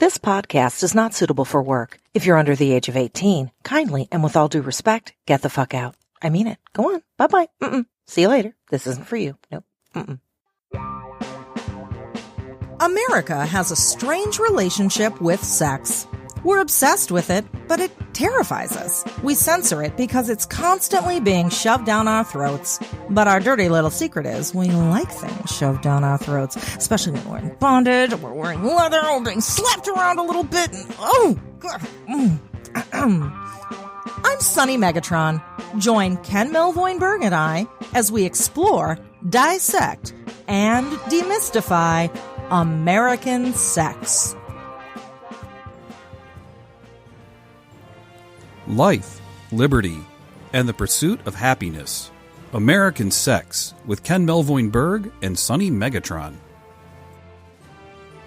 This podcast is not suitable for work. If you're under the age of 18, kindly and with all due respect, get the fuck out. I mean it. Go on. Bye-bye. See you later. This isn't for you. Nope. America has a strange relationship with sex. We're obsessed with it, but it terrifies us. We censor it because it's constantly being shoved down our throats. But our dirty little secret is we like things shoved down our throats, especially when we're in bondage, or we're wearing leather, or being slapped around a little bit. And, oh, God. I'm Sunny Megatron. Join Ken Melvoin-berg and I as we explore, dissect, and demystify American sex. Life, liberty, and the pursuit of happiness. American Sex with Ken Melvoin-berg and Sunny Megatron.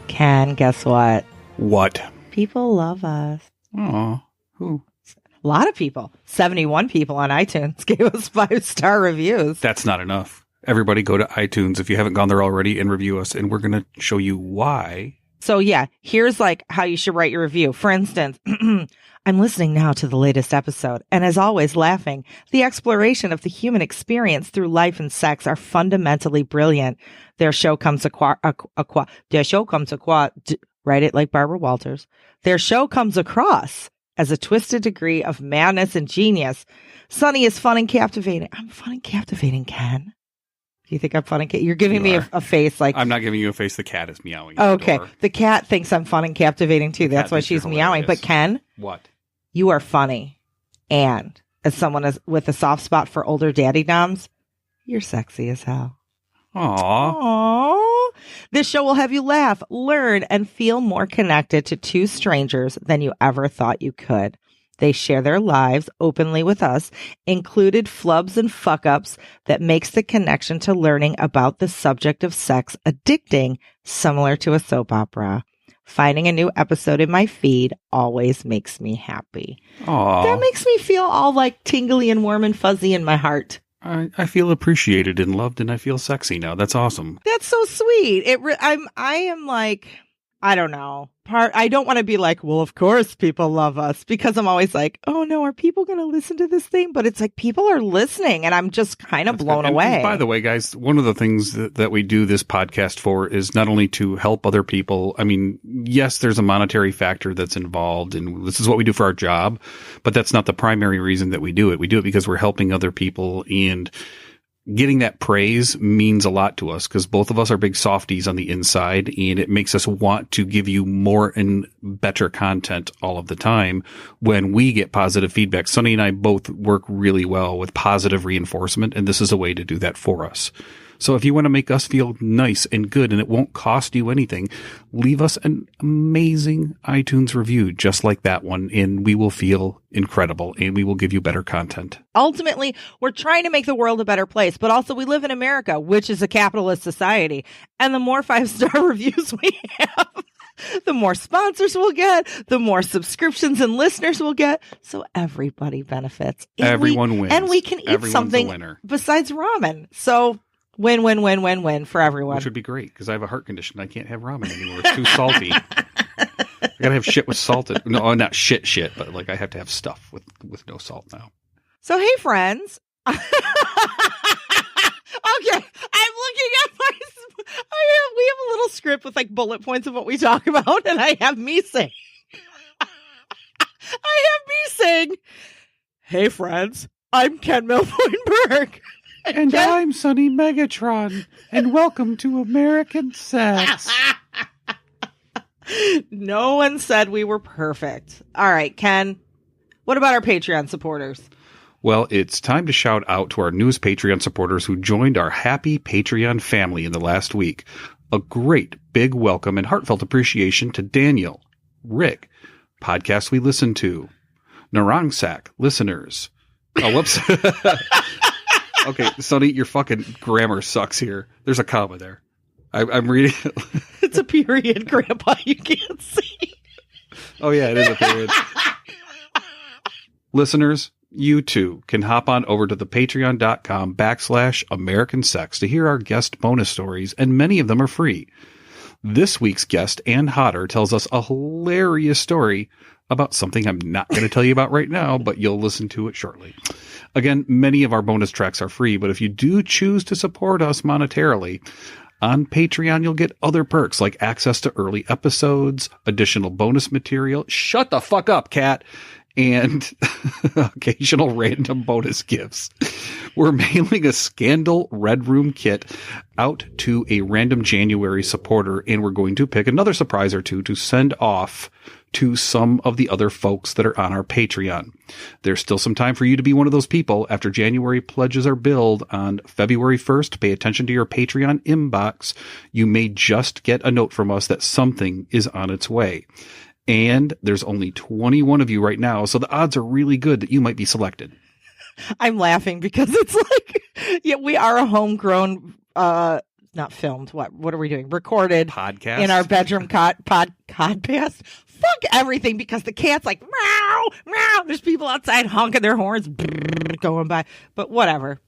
Ken, guess what? What? People love us. Aw, who? A lot of people. 71 people on iTunes gave us 5-star reviews. That's not enough. Everybody go to iTunes if you haven't gone there already and review us, and we're going to show you why. So yeah, here's like how you should write your review. For instance, I'm listening now to the latest episode, and as always, laughing. The exploration of the human experience through life and sex are fundamentally brilliant. Their show comes write it like Barbara Walters. Their show comes across as a twisted degree of madness and genius. Sunny is fun and captivating. I'm fun and captivating, Ken. Do you think I'm fun and You're giving me a face like... I'm not giving you a face. The cat is meowing. Okay. The cat thinks I'm fun and captivating, too. That's why she's meowing. But Ken... What? You are funny. And as someone with a soft spot for older daddy doms, you're sexy as hell. Aww. This show will have you laugh, learn, and feel more connected to two strangers than you ever thought you could. They share their lives openly with us, included flubs and fuck-ups that makes the connection to learning about the subject of sex addicting, similar to a soap opera. Finding a new episode in my feed always makes me happy. Aww. That makes me feel all like tingly and warm and fuzzy in my heart. I feel appreciated and loved, and I feel sexy now. That's awesome. That's so sweet. I am like... I don't know. I don't want to be like, well, of course people love us, because I'm always like, oh no, are people going to listen to this thing? But it's like people are listening, and I'm just kind of blown away. And by the way, guys, one of the things that we do this podcast for is not only to help other people. I mean, yes, there's a monetary factor that's involved, and this is what we do for our job, but that's not the primary reason that we do it. We do it because we're helping other people, and getting that praise means a lot to us because both of us are big softies on the inside, and it makes us want to give you more and better content all of the time when we get positive feedback. Sunny and I both work really well with positive reinforcement, and this is a way to do that for us. So if you want to make us feel nice and good and it won't cost you anything, leave us an amazing iTunes review just like that one, and we will feel incredible and we will give you better content. Ultimately, we're trying to make the world a better place, but also we live in America, which is a capitalist society. And the more 5-star reviews we have, the more sponsors we'll get, the more subscriptions and listeners we'll get. So everybody benefits. And everyone wins. And we can eat something besides ramen. So win, win, win, win, win for everyone. Which would be great because I have a heart condition. I can't have ramen anymore. It's too salty. I gotta have shit with salt. No, not shit, but like I have to have stuff with no salt now. So hey, friends. Okay, I'm looking at we have a little script with like bullet points of what we talk about, and I have me saying, hey, friends, I'm Ken Melvoin-berg. And I'm Sunny Megatron, and welcome to American Sex. No one said we were perfect. All right, Ken, what about our Patreon supporters? Well, it's time to shout out to our newest Patreon supporters who joined our happy Patreon family in the last week. A great big welcome and heartfelt appreciation to Daniel, Rick, Podcast We Listen to, Narangsak listeners. Oh, whoops. Okay, Sunny, your fucking grammar sucks here. There's a comma there. I'm reading. It's a period, Grandpa. You can't see. Oh, yeah, it is a period. Listeners, you too can hop on over to the patreon.com/American Sex to hear our guest bonus stories, and many of them are free. This week's guest, Ann Hodder, tells us a hilarious story about something I'm not going to tell you about right now, but you'll listen to it shortly. Again, many of our bonus tracks are free, but if you do choose to support us monetarily, on Patreon, you'll get other perks like access to early episodes, additional bonus material. Shut the fuck up, Cat. And occasional random bonus gifts. We're mailing a Scandal Red Room kit out to a random January supporter, and we're going to pick another surprise or two to send off to some of the other folks that are on our Patreon. There's still some time for you to be one of those people. After January pledges are billed on February 1st, pay attention to your Patreon inbox. You may just get a note from us that something is on its way. And there's only 21 of you right now, so the odds are really good that you might be selected. I'm laughing because it's like, yeah, we are a homegrown, not filmed. What are we doing? Recorded podcast in our bedroom podcast. Fuck everything because the cat's like, meow, meow. There's people outside honking their horns, going by, but whatever.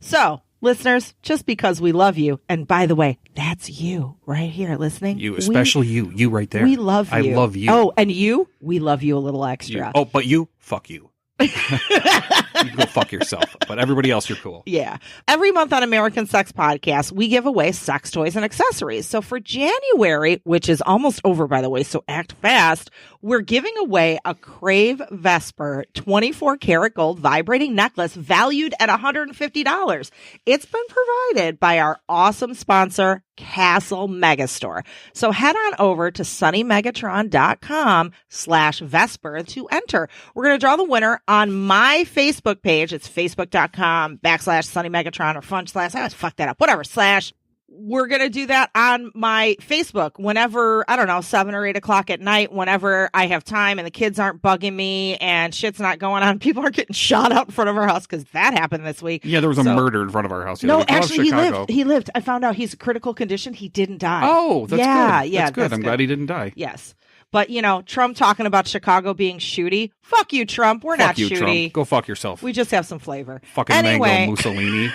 So, listeners, just because we love you, and by the way, that's you right here listening. You, especially you right there. We love you. I love you. Oh, and you, we love you a little extra. But you, fuck you. You can go fuck yourself. But everybody else, you're cool. Yeah. Every month on American Sex Podcast, we give away sex toys and accessories. So for January, which is almost over, by the way, so act fast, we're giving away a Crave Vesper 24 karat gold vibrating necklace valued at $150. It's been provided by our awesome sponsor, Castle Megastore. So head on over to sunnymegatron.com/Vesper to enter. We're going to draw the winner on my Facebook page. It's facebook.com/sunnymegatron or fun slash, I always fuck that up, whatever, slash. We're going to do that on my Facebook whenever, I don't know, 7 or 8 o'clock at night, whenever I have time and the kids aren't bugging me and shit's not going on. People aren't getting shot out in front of our house because that happened this week. Yeah, there was a murder in front of our house. No, actually, he lived. I found out he's a critical condition. He didn't die. Oh, that's good. Yeah, that's good. I'm glad he didn't die. Yes. But, you know, Trump talking about Chicago being shooty. Fuck you, Trump. We're not shooty. Trump. Go fuck yourself. We just have some flavor. Fucking Mango Mussolini.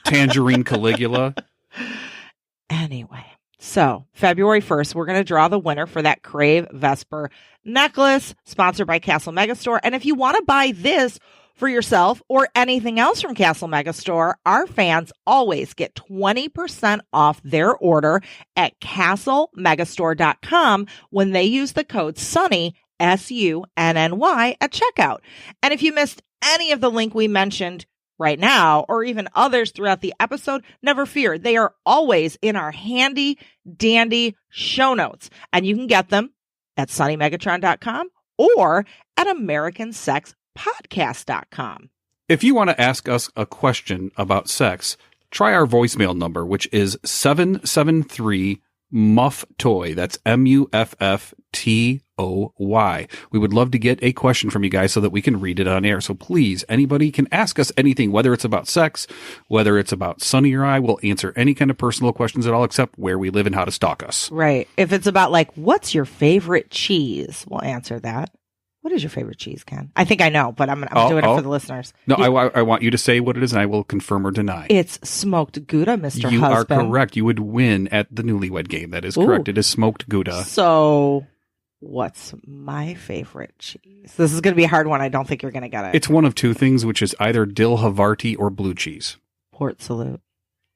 Tangerine Caligula. Anyway, so February 1st, we're going to draw the winner for that Crave Vesper necklace sponsored by Castle Megastore. And if you want to buy this for yourself or anything else from Castle Megastore, our fans always get 20% off their order at castlemegastore.com when they use the code SUNNY, SUNNY, at checkout. And if you missed any of the link we mentioned right now, or even others throughout the episode, never fear. They are always in our handy dandy show notes, and you can get them at sunnymegatron.com or at americansexpodcast.com. If you want to ask us a question about sex, try our voicemail number, which is 773-MUFF-TOY. That's MUFFTOY. We would love to get a question from you guys so that we can read it on air. So please, anybody can ask us anything, whether it's about sex, whether it's about Sunny or I. We'll answer any kind of personal questions at all, except where we live and how to stalk us. Right. If it's about like, what's your favorite cheese? We'll answer that. What is your favorite cheese, Ken? I think I know, but I'm doing it for the listeners. No, I want you to say what it is, and I will confirm or deny. It's smoked Gouda, Mr. You Husband. are correct. You would win at the Newlywed Game. That is correct. It is smoked Gouda. So, what's my favorite cheese? This is going to be a hard one. I don't think you're going to get it. It's one of two things, which is either dill Havarti or blue cheese. Port Salut.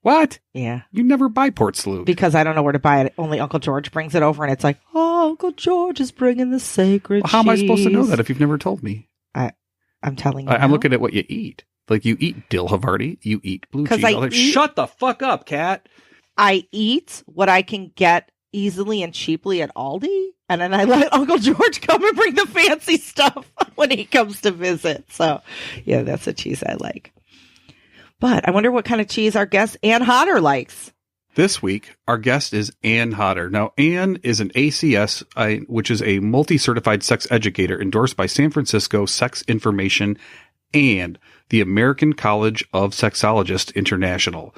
What? Yeah. You never buy Port Salut. Because I don't know where to buy it. Only Uncle George brings it over, and it's like, oh, Uncle George is bringing the sacred cheese. How am I supposed to know that if you've never told me? I'm telling you. I'm looking at what you eat. Like, you eat dill Havarti, you eat blue cheese. Shut the fuck up, Cat. I eat what I can get easily and cheaply at Aldi, and then I let Uncle George come and bring the fancy stuff when he comes to visit. So, yeah, that's the cheese I like. But I wonder what kind of cheese our guest Ann Hodder likes. This week, our guest is Ann Hodder. Now, Ann is an ACS, which is a multi-certified sex educator endorsed by San Francisco Sex Information and the American College of Sexologists International.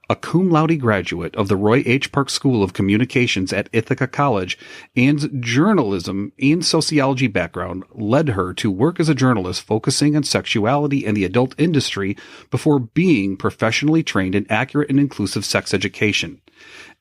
A cum laude graduate of the Roy H. Park School of Communications at Ithaca College, Ann's journalism and sociology background led her to work as a journalist focusing on sexuality and the adult industry before being professionally trained in accurate and inclusive sex education.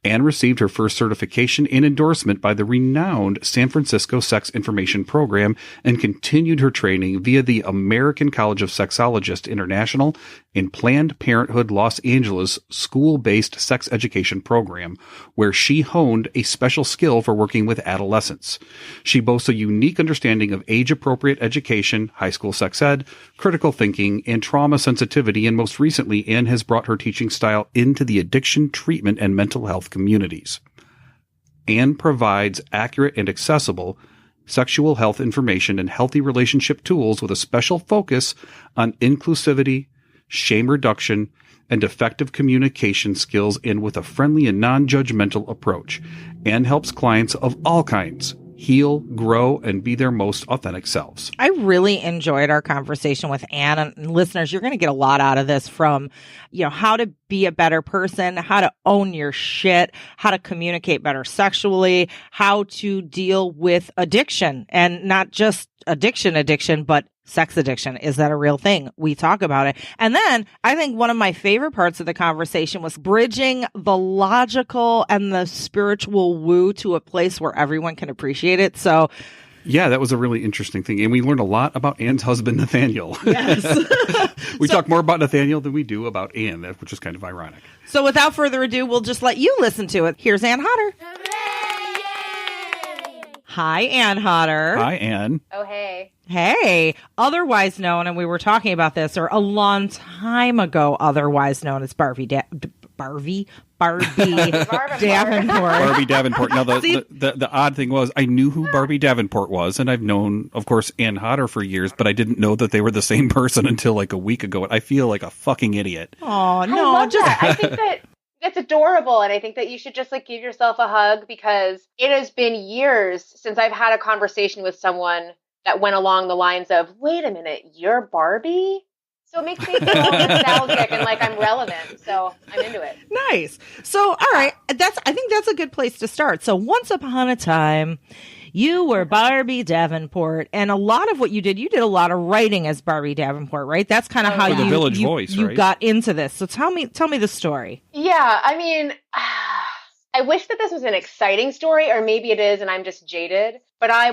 Anne received her first certification and endorsement by the renowned San Francisco Sex Information Program and continued her training via the American College of Sexologists International and Planned Parenthood Los Angeles school-based sex education program, where she honed a special skill for working with adolescents. She boasts a unique understanding of age-appropriate education, high school sex ed, critical thinking, and trauma sensitivity, and most recently, Anne has brought her teaching style into the addiction treatment and mental health communities. Anne provides accurate and accessible sexual health information and healthy relationship tools with a special focus on inclusivity, shame reduction, and effective communication skills, and with a friendly and non-judgmental approach. Anne helps clients of all kinds heal, grow, and be their most authentic selves. I really enjoyed our conversation with Anne, and listeners, you're going to get a lot out of this from, how to be a better person, how to own your shit, how to communicate better sexually, how to deal with addiction, and not just addiction, but sex addiction. Is that a real thing? We talk about it. And then I think one of my favorite parts of the conversation was bridging the logical and the spiritual woo to a place where everyone can appreciate it. So yeah, that was a really interesting thing. And we learned a lot about Anne's husband, Nathaniel. Yes. We talk more about Nathaniel than we do about Anne, which is kind of ironic. So without further ado, we'll just let you listen to it. Here's Anne Hodder. Hi, Anne Hodder. Hi, Anne. Oh, hey. Hey, otherwise known, and we were talking about this, or a long time ago, otherwise known as Barbie Davenport. Barbie Davenport. Now, the odd thing was, I knew who Barbie Davenport was, and I've known, of course, Anne Hodder for years, but I didn't know that they were the same person until like a week ago. I feel like a fucking idiot. Oh, no. I love that. I think that it's adorable, and I think that you should just give yourself a hug, because it has been years since I've had a conversation with someone that went along the lines of, wait a minute, you're Barbie? So it makes me feel nostalgic and like I'm relevant. So I'm into it. Nice. So, all right. I think that's a good place to start. So once upon a time, you were Barbie Davenport, and a lot of what you did a lot of writing as Barbie Davenport, right? That's kind of how the Village Voice, you right? Got into this. So tell me the story. Yeah, I mean, I wish that this was an exciting story, or maybe it is and I'm just jaded, but I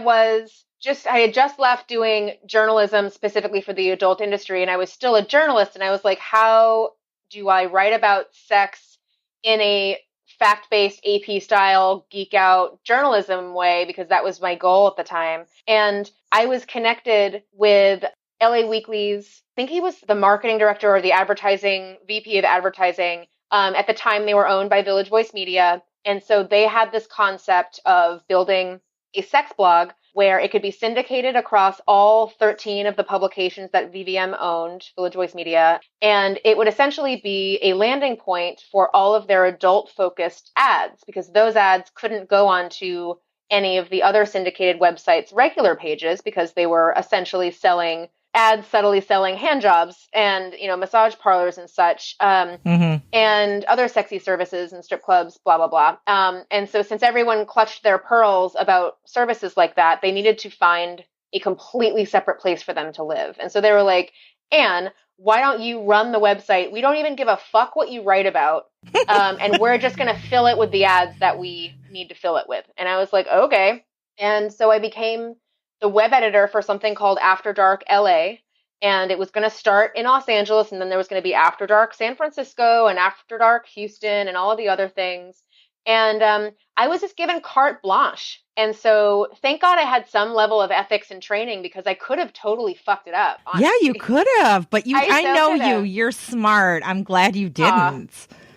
had just left doing journalism specifically for the adult industry, and I was still a journalist, and I was like, how do I write about sex in a fact-based AP style geek out journalism way, because that was my goal at the time. And I was connected with LA Weekly's, I think he was the marketing director or the advertising VP of advertising. At the time they were owned by Village Voice Media. And so they had this concept of building a sex blog where it could be syndicated across all 13 of the publications that VVM owned, Village Voice Media, and it would essentially be a landing point for all of their adult-focused ads, because those ads couldn't go onto any of the other syndicated websites' regular pages, because they were essentially selling ads, subtly selling hand jobs and, massage parlors and such, and other sexy services and strip clubs, blah, blah, blah. And so since everyone clutched their pearls about services like that, they needed to find a completely separate place for them to live. And so they were like, Anne, why don't you run the website? We don't even give a fuck what you write about. And we're just going to fill it with the ads that we need to fill it with. And I was like, okay. And so I became the web editor for something called After Dark LA. And it was going to start in Los Angeles, and then there was going to be After Dark San Francisco and After Dark Houston and all of the other things. And I was just given carte blanche. And so thank God I had some level of ethics and training, because I could have totally fucked it up. Honestly. Yeah, you could have, but I know you. You're smart. I'm glad you didn't.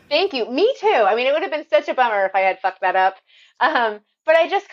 Thank you. Me too. I mean, it would have been such a bummer if I had fucked that up. But I just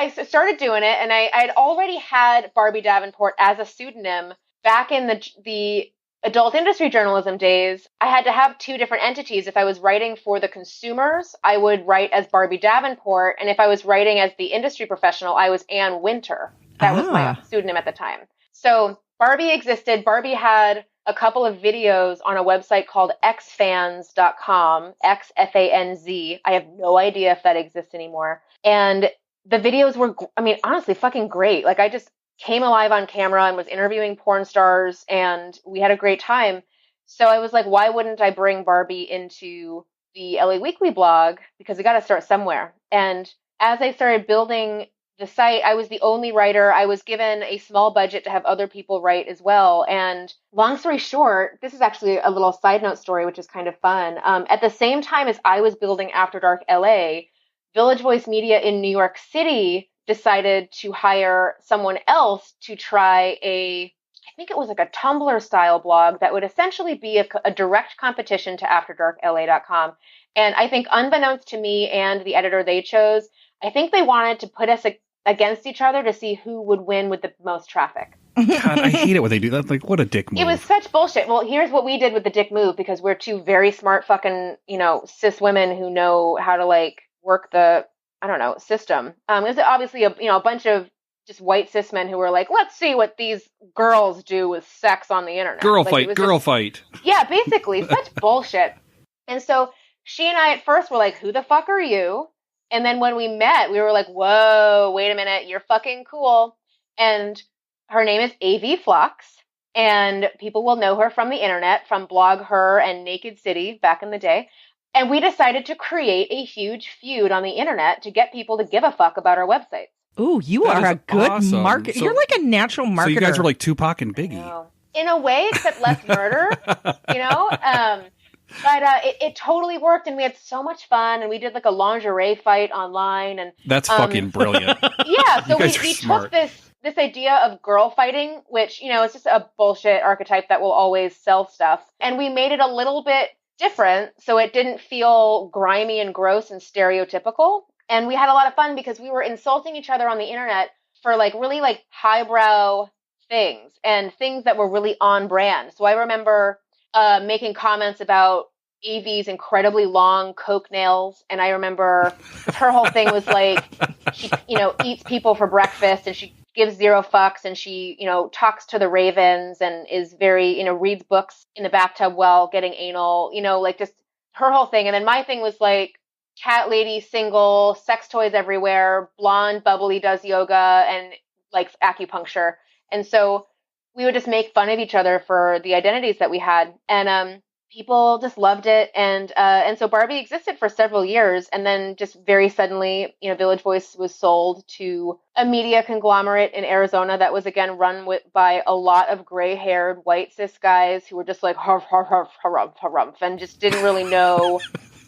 I started doing it, and I had already had Barbie Davenport as a pseudonym back in the adult industry journalism days. I had to have two different entities. If I was writing for the consumers, I would write as Barbie Davenport, and if I was writing as the industry professional, I was Ann Winter. That was my pseudonym at the time. So Barbie existed. Barbie had a couple of videos on a website called xfanz.com, XFANZ. I have no idea if that exists anymore. And the videos were, honestly, fucking great. Like, I just came alive on camera and was interviewing porn stars, and we had a great time. So I was like, why wouldn't I bring Barbie into the LA Weekly blog because we got to start somewhere. And as I started building the site, I was the only writer. I was given a small budget to have other people write as well. And long story short, this is actually a little side note story, which is kind of fun. At the same time as I was building After Dark LA, Village Voice Media in New York City decided to hire someone else to try I think it was like a Tumblr style blog that would essentially be a direct competition to AfterDarkLA.com. And I think unbeknownst to me and the editor they chose, I think they wanted to put us against each other to see who would win with the most traffic. God, I hate it when they do that. Like, what a dick move. It was such bullshit. Well, here's what we did with the dick move, because we're two very smart fucking, cis women who know how to like work the, system. It was obviously a bunch of just white cis men who were like, let's see what these girls do with sex on the internet. Girl fight. Yeah, basically, such bullshit. And so she and I at first were like, who the fuck are you? And then when we met, we were like, whoa, wait a minute, you're fucking cool. And her name is AV Flux, and people will know her from the internet, from Blog Her and Naked City back in the day. And we decided to create a huge feud on the internet to get people to give a fuck about our website. Ooh, you are a good awesome. marketer. You're like a natural marketer. So you guys were like Tupac and Biggie. In a way, except less murder, But it totally worked, and we had so much fun, and we did like a lingerie fight online. And that's fucking brilliant. Yeah, so we took this idea of girl fighting, which, is just a bullshit archetype that will always sell stuff, and we made it a little bit different so it didn't feel grimy and gross and stereotypical. And we had a lot of fun because we were insulting each other on the internet for like really like highbrow things and things that were really on brand. So I remember making comments about AV's incredibly long Coke nails. And I remember her whole thing was like, she, eats people for breakfast, and she gives zero fucks, and she, talks to the ravens and is very, reads books in the bathtub while getting anal, like just her whole thing. And then my thing was like, cat lady, single, sex toys everywhere, blonde, bubbly, does yoga and likes acupuncture. And so we would just make fun of each other for the identities that we had. And people just loved it. And so Barbie existed for several years. And then just very suddenly, Village Voice was sold to a media conglomerate in Arizona that was, again, run by a lot of gray-haired white cis guys who were just like, harf, harf, harf, harumph, harumph, and just didn't really know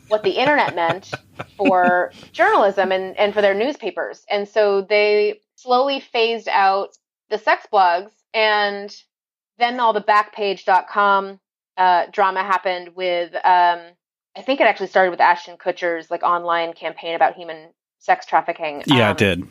what the internet meant for journalism and for their newspapers. And so they slowly phased out the sex blogs, and then all the Backpage.com drama happened with, I think it actually started with Ashton Kutcher's like online campaign about human sex trafficking. Yeah, it did.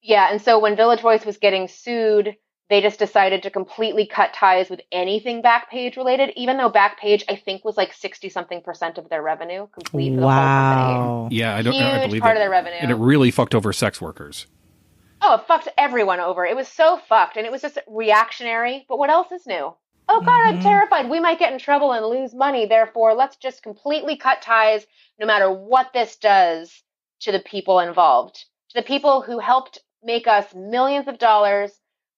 Yeah, and so when Village Voice was getting sued, they just decided to completely cut ties with anything Backpage related, even though Backpage, I think, was like 60-something% of their revenue complete for the whole company. Yeah, I believe Huge part of their revenue. And it really fucked over sex workers. Oh, it fucked everyone over. It was so fucked, and it was just reactionary. But what else is new? Oh, God, I'm terrified. We might get in trouble and lose money. Therefore, let's just completely cut ties no matter what this does to the people involved. To the people who helped make us millions of dollars.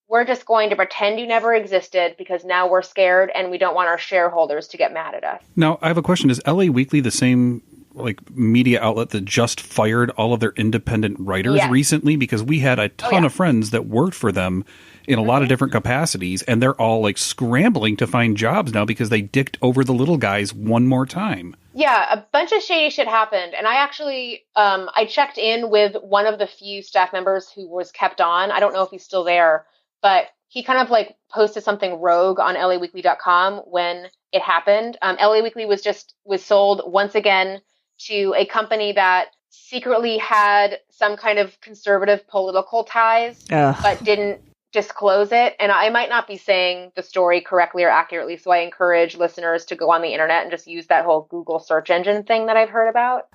We're just going to pretend you never existed because now we're scared and we don't want our shareholders to get mad at us. Now, I have a question. Is LA Weekly the same like media outlet that just fired all of their independent writers recently? Because we had a ton of friends that worked for them in a lot of different capacities, and they're all like scrambling to find jobs now because they dicked over the little guys one more time. Yeah, a bunch of shady shit happened. And I actually, I checked in with one of the few staff members who was kept on. I don't know if he's still there, but he kind of like posted something rogue on LAweekly.com when it happened. LA Weekly was sold once again to a company that secretly had some kind of conservative political ties, but didn't disclose it. And I might not be saying the story correctly or accurately, so I encourage listeners to go on the internet and just use that whole Google search engine thing that I've heard about.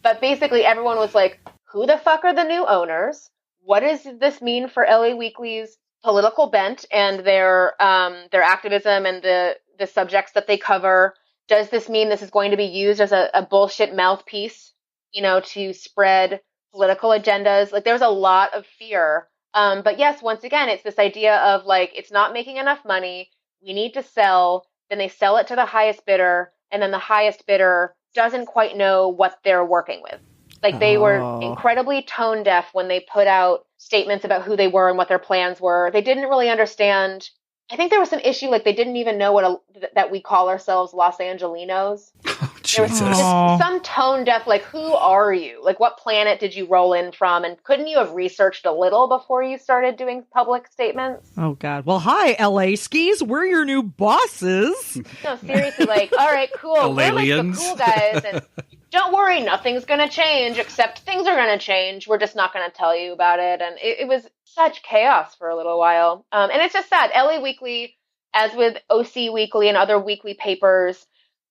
But basically everyone was like, who the fuck are the new owners? What does this mean for LA Weekly's political bent and their activism and the subjects that they cover? Does this mean this is going to be used as a bullshit mouthpiece, to spread political agendas? Like, there's a lot of fear. But yes, once again, it's this idea of like, it's not making enough money. We need to sell. Then they sell it to the highest bidder. And then the highest bidder doesn't quite know what they're working with. Like they were incredibly tone deaf when they put out statements about who they were and what their plans were. They didn't really understand. I think there was some issue, like they didn't even know that we call ourselves Los Angelinos. Oh, there was Jesus. just some tone deaf, like, who are you? Like, what planet did you roll in from? And couldn't you have researched a little before you started doing public statements? Oh, God. Well, hi, LA skis. We're your new bosses. No, seriously, like, all right, cool. We're like the cool guys. And don't worry, nothing's going to change, except things are going to change. We're just not going to tell you about it. And it was such chaos for a little while. And it's just sad. LA Weekly, as with OC Weekly and other weekly papers,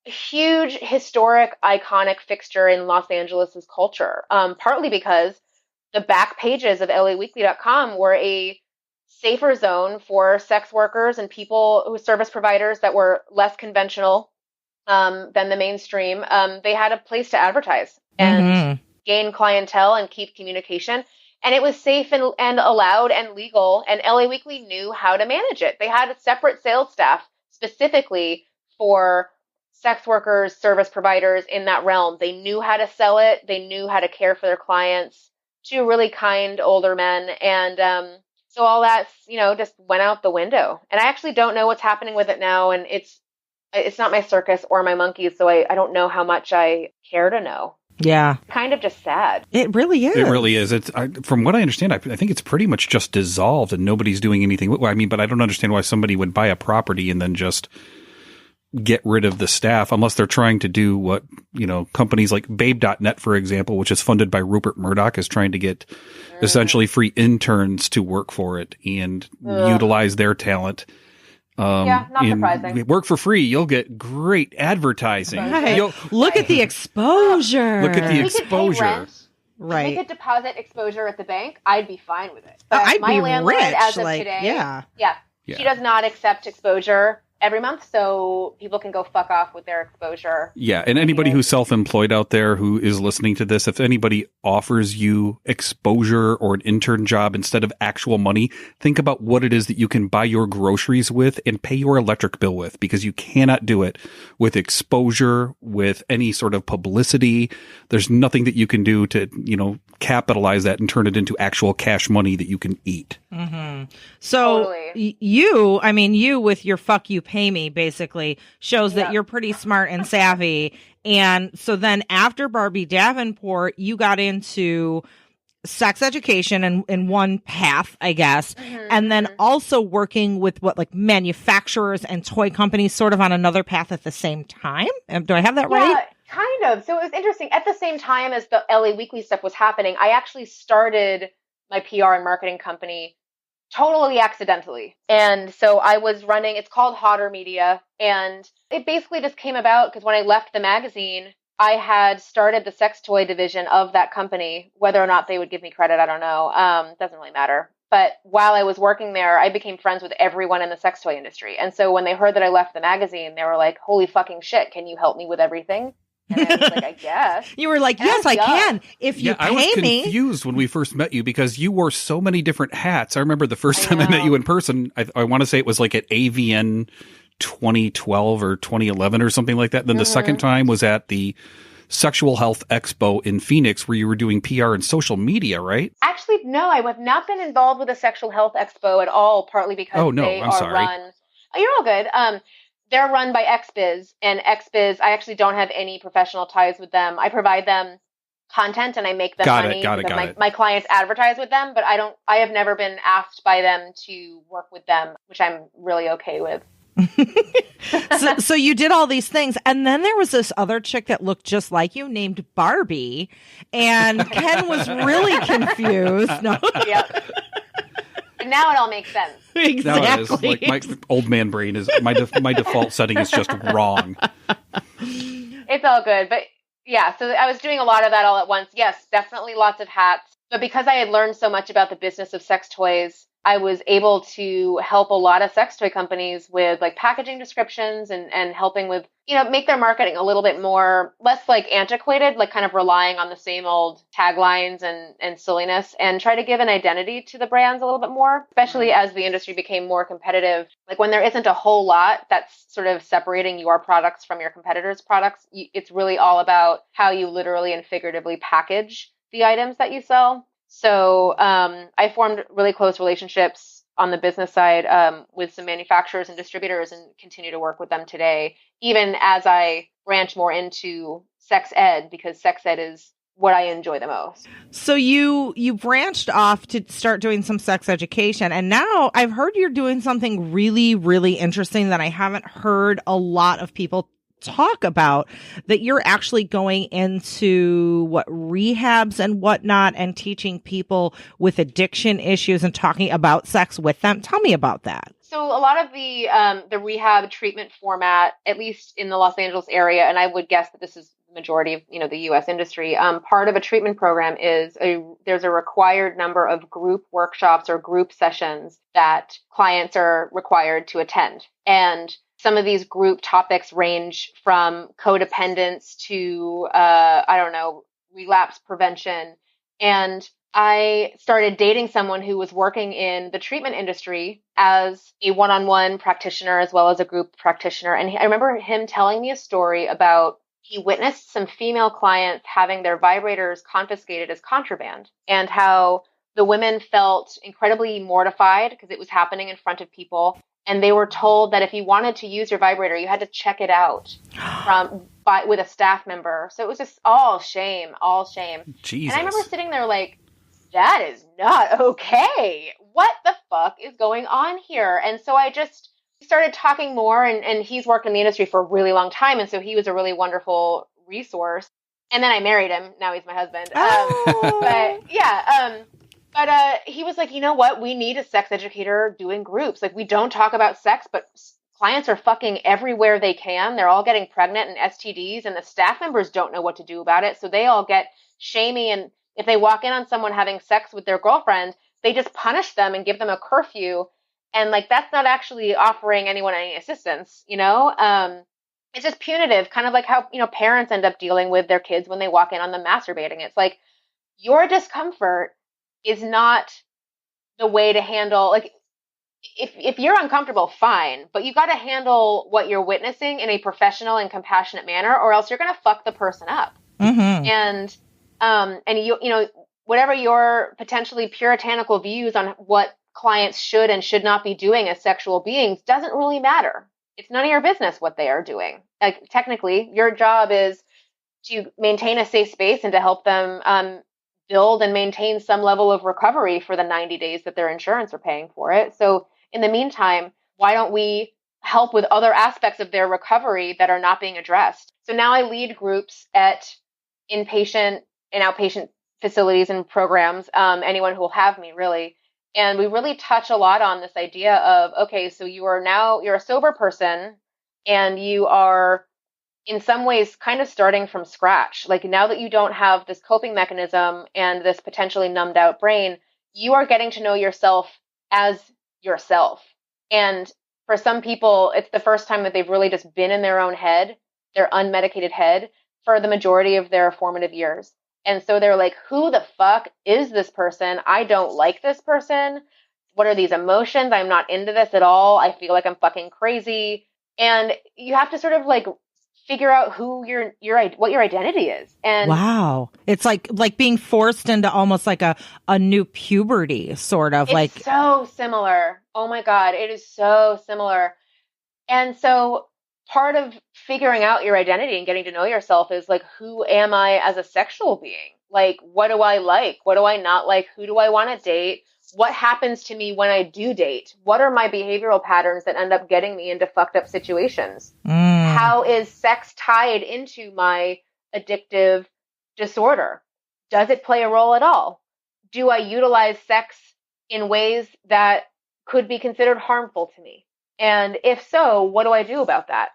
a huge, historic, iconic fixture in Los Angeles' culture, partly because the back pages of LAweekly.com were a safer zone for sex workers and people who service providers that were less conventional than the mainstream. They had a place to advertise and gain clientele and keep communication. And it was safe and allowed and legal. And LA Weekly knew how to manage it. They had a separate sales staff specifically for sex workers, service providers in that realm. They knew how to sell it. They knew how to care for their clients. Two really kind older men. And so all that, just went out the window. And I actually don't know what's happening with it now. And it's not my circus or my monkeys. So I don't know how much I care to know. Yeah. Kind of just sad. It really is. It really is. From what I understand, I think it's pretty much just dissolved and nobody's doing anything. Well, I mean, but I don't understand why somebody would buy a property and then just get rid of the staff unless they're trying to do what, companies like Babe.net, for example, which is funded by Rupert Murdoch, is trying to get essentially free interns to work for it and utilize their talent. Not surprising. Work for free. You'll get great advertising. Right. Look at the exposure. Look at the We exposure. could pay rent. Right. We could deposit exposure at the bank. I'd be fine with it. But I'd my be landlord, rich. as of like, today, yeah. She does not accept exposure every month, so people can go fuck off with their exposure. Yeah, and anybody who's self-employed out there who is listening to this, if anybody offers you exposure or an intern job instead of actual money, think about what it is that you can buy your groceries with and pay your electric bill with, because you cannot do it with exposure, with any sort of publicity. There's nothing that you can do to, capitalize that and turn it into actual cash money that you can eat. Mm-hmm. So Totally. you with your fuck you pay me basically shows that you're pretty smart and savvy. And so then after Barbie Davenport, you got into sex education in one path, I guess. Mm-hmm. And then also working with manufacturers and toy companies sort of on another path at the same time. Do I have that right? Kind of. So it was interesting. At the same time as the LA Weekly stuff was happening, I actually started my PR and marketing company totally accidentally. And so I was running, it's called Hodder Media. And it basically just came about because when I left the magazine, I had started the sex toy division of that company. Whether or not they would give me credit, I don't know. Doesn't really matter. But while I was working there, I became friends with everyone in the sex toy industry. And so when they heard that I left the magazine, they were like, holy fucking shit, can you help me with everything? And I was like, I guess. You were like, yes, I can. If you pay me. I was confused when we first met you because you wore so many different hats. I remember the first time I met you in person, I want to say it was like at AVN 2012 or 2011 or something like that. Then the second time was at the Sexual Health Expo in Phoenix, where you were doing PR and social media, right? Actually, no, I have not been involved with the Sexual Health Expo at all, partly because they are run. Oh, you're all good. They're run by XBiz, and XBiz, I actually don't have any professional ties with them. I provide them content and I make them money because my clients advertise with them, but I have never been asked by them to work with them, which I'm really okay with. So you did all these things, and then there was this other chick that looked just like you named Barbie, and Ken was really confused. No. Yep. And now it all makes sense. Exactly. Now it is. Like my old man brain is my default setting is just wrong. It's all good, but yeah. So I was doing a lot of that all at once. Yes, definitely lots of hats. But because I had learned so much about the business of sex toys, I was able to help a lot of sex toy companies with like packaging descriptions and helping with, make their marketing a little bit more, less like antiquated, like kind of relying on the same old taglines and silliness, and try to give an identity to the brands a little bit more, especially as the industry became more competitive. Like when there isn't a whole lot that's sort of separating your products from your competitors' products, it's really all about how you literally and figuratively package the items that you sell. So I formed really close relationships on the business side with some manufacturers and distributors, and continue to work with them today, even as I branch more into sex ed, because sex ed is what I enjoy the most. So you branched off to start doing some sex education, and now I've heard you're doing something really, really interesting that I haven't heard a lot of people talk about, that you're actually going into rehabs and whatnot and teaching people with addiction issues and talking about sex with them. Tell me about that. So a lot of the rehab treatment format, at least in the Los Angeles area, and I would guess that this is the majority of the U.S. industry, part of a treatment program is there's a required number of group workshops or group sessions that clients are required to attend. And some of these group topics range from codependence to, relapse prevention. And I started dating someone who was working in the treatment industry as a one-on-one practitioner as well as a group practitioner. And I remember him telling me a story about he witnessed some female clients having their vibrators confiscated as contraband, and how the women felt incredibly mortified because it was happening in front of people. And they were told that if you wanted to use your vibrator, you had to check it out with a staff member. So it was just all shame. Jesus. And I remember sitting there like, that is not okay. What the fuck is going on here? And so I just started talking more, and he's worked in the industry for a really long time. And so he was a really wonderful resource. And then I married him. Now he's my husband. But he was like, you know what? We need a sex educator doing groups. Like, we don't talk about sex, but clients are fucking everywhere they can. They're all getting pregnant and STDs, and the staff members don't know what to do about it. So they all get shamey. And if they walk in on someone having sex with their girlfriend, they just punish them and give them a curfew. And like, that's not actually offering anyone any assistance, It's just punitive, kind of like how, parents end up dealing with their kids when they walk in on them masturbating. It's like, your discomfort is not the way to handle, like, if you're uncomfortable, fine, but you got to handle what you're witnessing in a professional and compassionate manner, or else you're going to fuck the person up. Mm-hmm. And you whatever your potentially puritanical views on what clients should and should not be doing as sexual beings doesn't really matter. It's none of your business what they are doing. Like, technically, your job is to maintain a safe space and to help them build and maintain some level of recovery for the 90 days that their insurance are paying for it. So in the meantime, why don't we help with other aspects of their recovery that are not being addressed? So now I lead groups at inpatient and outpatient facilities and programs, anyone who will have me, really. And we really touch a lot on this idea of, okay, so you're a sober person, and you are in some ways kind of starting from scratch. Like, now that you don't have this coping mechanism and this potentially numbed out brain, you are getting to know yourself as yourself. And for some people, it's the first time that they've really just been in their own head, their unmedicated head, for the majority of their formative years. And so they're like, who the fuck is this person? I don't like this person. What are these emotions? I'm not into this at all. I feel like I'm fucking crazy. And you have to sort of like figure out who what your identity is. And wow, it's like being forced into almost like a new puberty, sort of. It's so similar. Oh my God, it is so similar. And so part of figuring out your identity and getting to know yourself is like, who am I as a sexual being? Like, what do I like? What do I not like? Who do I want to date? What happens to me when I do date? What are my behavioral patterns that end up getting me into fucked up situations? How is sex tied into my addictive disorder? Does it play a role at all? Do I utilize sex in ways that could be considered harmful to me? And if so, what do I do about that?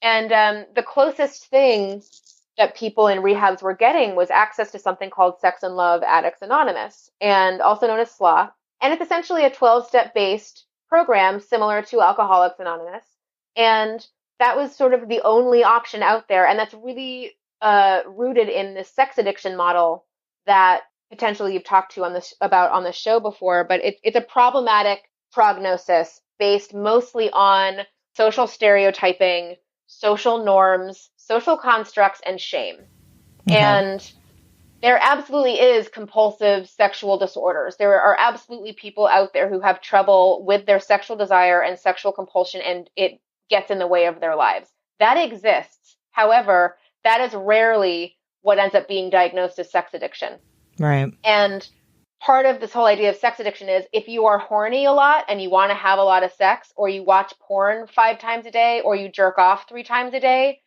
And the closest thing that people in rehabs were getting was access to something called Sex and Love Addicts Anonymous, and also known as SLA. And it's essentially a 12-step based program similar to Alcoholics Anonymous. And that was sort of the only option out there. And that's really rooted in this sex addiction model that potentially you've talked to about on the show before. But it's a problematic prognosis based mostly on social stereotyping, social norms, social constructs, and shame. Okay. And there absolutely is compulsive sexual disorders. There are absolutely people out there who have trouble with their sexual desire and sexual compulsion, and it gets in the way of their lives. That exists. However, that is rarely what ends up being diagnosed as sex addiction. Right. And part of this whole idea of sex addiction is if you are horny a lot and you want to have a lot of sex, or you watch porn 5 times a day, or you jerk off 3 times a day,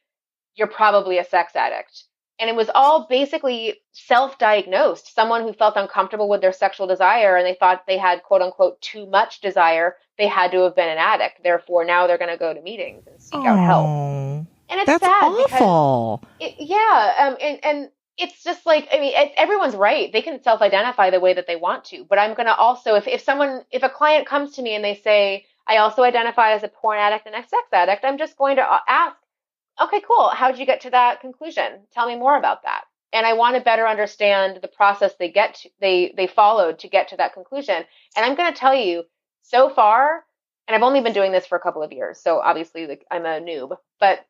you're probably a sex addict. And it was all basically self-diagnosed. Someone who felt uncomfortable with their sexual desire and they thought they had, quote unquote, too much desire, they had to have been an addict. Therefore, now they're going to go to meetings and seek out help. And it's that's sad awful. And it's just like, I mean, everyone's right. They can self-identify the way that they want to. But I'm going to also, if a client comes to me and they say, I also identify as a porn addict and a sex addict, I'm just going to ask, okay, cool. How'd you get to that conclusion? Tell me more about that. And I want to better understand the process they followed to get to that conclusion. And I'm going to tell you, so far, and I've only been doing this for a couple of years, so obviously I'm a noob, but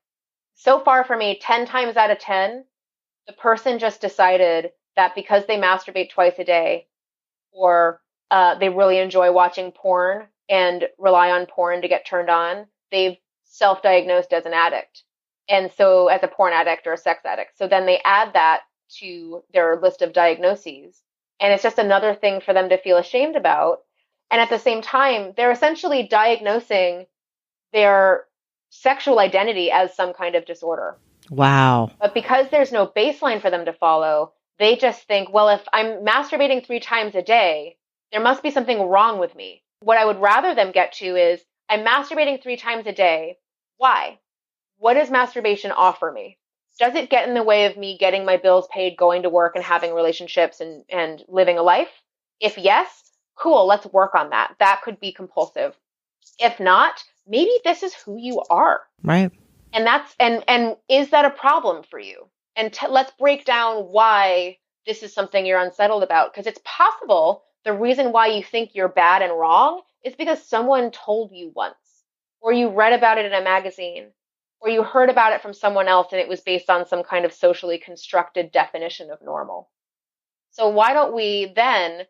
so far for me, 10 times out of 10, the person just decided that because they masturbate twice a day, or they really enjoy watching porn and rely on porn to get turned on, they've self-diagnosed as an addict. And so as a porn addict or a sex addict. So then they add that to their list of diagnoses. And it's just another thing for them to feel ashamed about. And at the same time, they're essentially diagnosing their sexual identity as some kind of disorder. Wow. But because there's no baseline for them to follow, they just think, well, if I'm masturbating 3 times a day, there must be something wrong with me. What I would rather them get to is, I'm masturbating 3 times a day. Why? What does masturbation offer me? Does it get in the way of me getting my bills paid, going to work and having relationships and living a life? If yes, cool, let's work on that. That could be compulsive. If not, maybe this is who you are. Right. And is that a problem for you? And let's break down why this is something you're unsettled about. Because it's possible the reason why you think you're bad and wrong is because someone told you once, or you read about it in a magazine, or you heard about it from someone else and it was based on some kind of socially constructed definition of normal. So why don't we then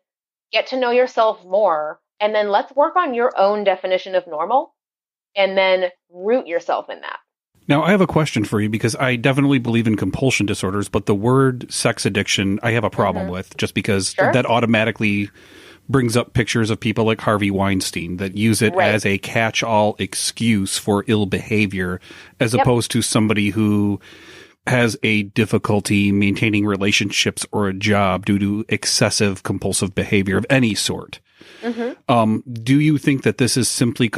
get to know yourself more, and then let's work on your own definition of normal, and then root yourself in that. Now, I have a question for you, because I definitely believe in compulsion disorders, but the word sex addiction, I have a problem with, just because that automatically brings up pictures of people like Harvey Weinstein that use it as a catch-all excuse for ill behavior, as opposed to somebody who has a difficulty maintaining relationships or a job due to excessive compulsive behavior of any sort. Do you think that this is simply